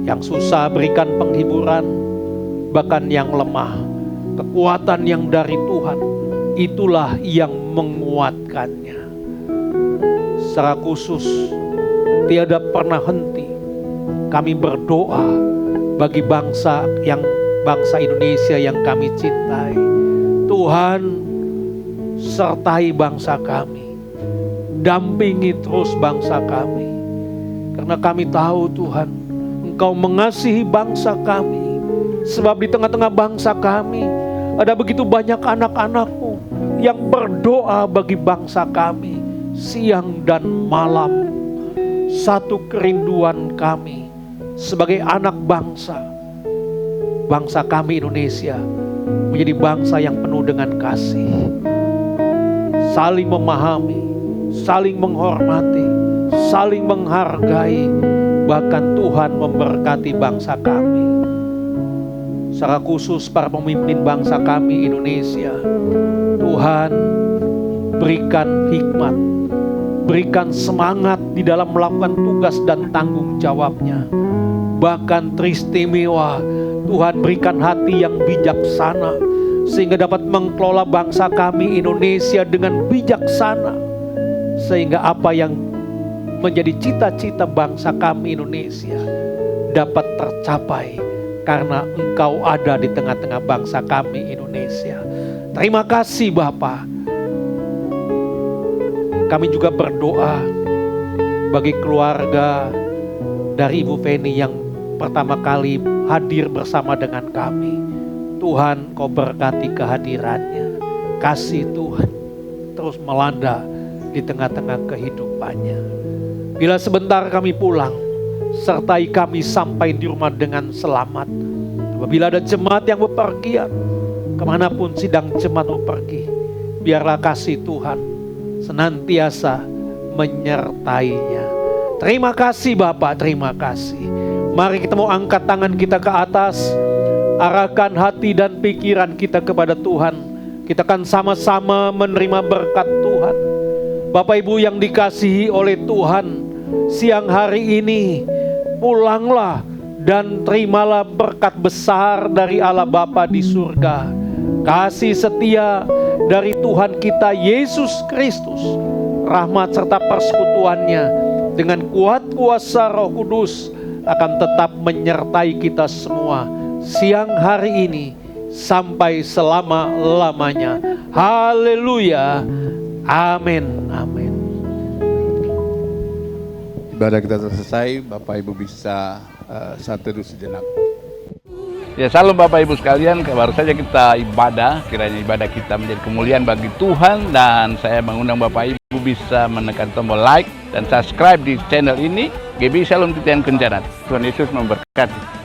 Yang susah berikan penghiburan, bahkan yang lemah, kekuatan yang dari Tuhan, itulah yang menguatkannya. Secara khusus, tiada pernah henti kami berdoa bagi bangsa Indonesia yang kami cintai. Tuhan, sertai bangsa kami, dampingi terus bangsa kami. Karena kami tahu Tuhan, Engkau mengasihi bangsa kami. Sebab di tengah-tengah bangsa kami ada begitu banyak anak-anak-Mu yang berdoa bagi bangsa kami siang dan malam. Satu kerinduan kami sebagai anak bangsa, bangsa kami Indonesia menjadi bangsa yang penuh dengan kasih, saling memahami, saling menghormati, saling menghargai. Bahkan Tuhan memberkati bangsa kami. Secara khusus para pemimpin bangsa kami Indonesia, Tuhan berikan hikmat, berikan semangat di dalam melakukan tugas dan tanggung jawabnya. Bahkan teristimewa, Tuhan berikan hati yang bijaksana sehingga dapat mengelola bangsa kami Indonesia dengan bijaksana, sehingga apa yang menjadi cita-cita bangsa kami Indonesia dapat tercapai karena Engkau ada di tengah-tengah bangsa kami Indonesia. Terima kasih Bapa. Kami juga berdoa bagi keluarga dari Ibu Feni yang pertama kali hadir bersama dengan kami. Tuhan, Kau berkati kehadirannya. Kasih Tuhan terus melanda di tengah-tengah kehidupannya. Bila sebentar kami pulang, sertai kami sampai di rumah dengan selamat. Apabila ada jemaat yang bepergian, kemanapun sidang jemaat mau pergi, biarlah kasih Tuhan senantiasa menyertainya. Terima kasih Bapak, terima kasih. Mari kita mau angkat tangan kita ke atas, arahkan hati dan pikiran kita kepada Tuhan. Kita akan sama-sama menerima berkat Tuhan. Bapak Ibu yang dikasihi oleh Tuhan, siang hari ini pulanglah dan terimalah berkat besar dari Allah Bapa di surga. Kasih setia dari Tuhan kita Yesus Kristus, rahmat serta persekutuannya dengan kuat kuasa Roh Kudus akan tetap menyertai kita semua siang hari ini sampai selama-lamanya. Haleluya. Amin. Amin. Ibadah kita selesai, Bapak Ibu bisa teduh sejenak. Ya, salam Bapak Ibu sekalian, baru saja kita ibadah, kiranya ibadah kita menjadi kemuliaan bagi Tuhan, dan saya mengundang Bapak Ibu bisa menekan tombol like dan subscribe di channel ini, GBI Shalom Titian Kenjaran. Tuhan Yesus memberkati.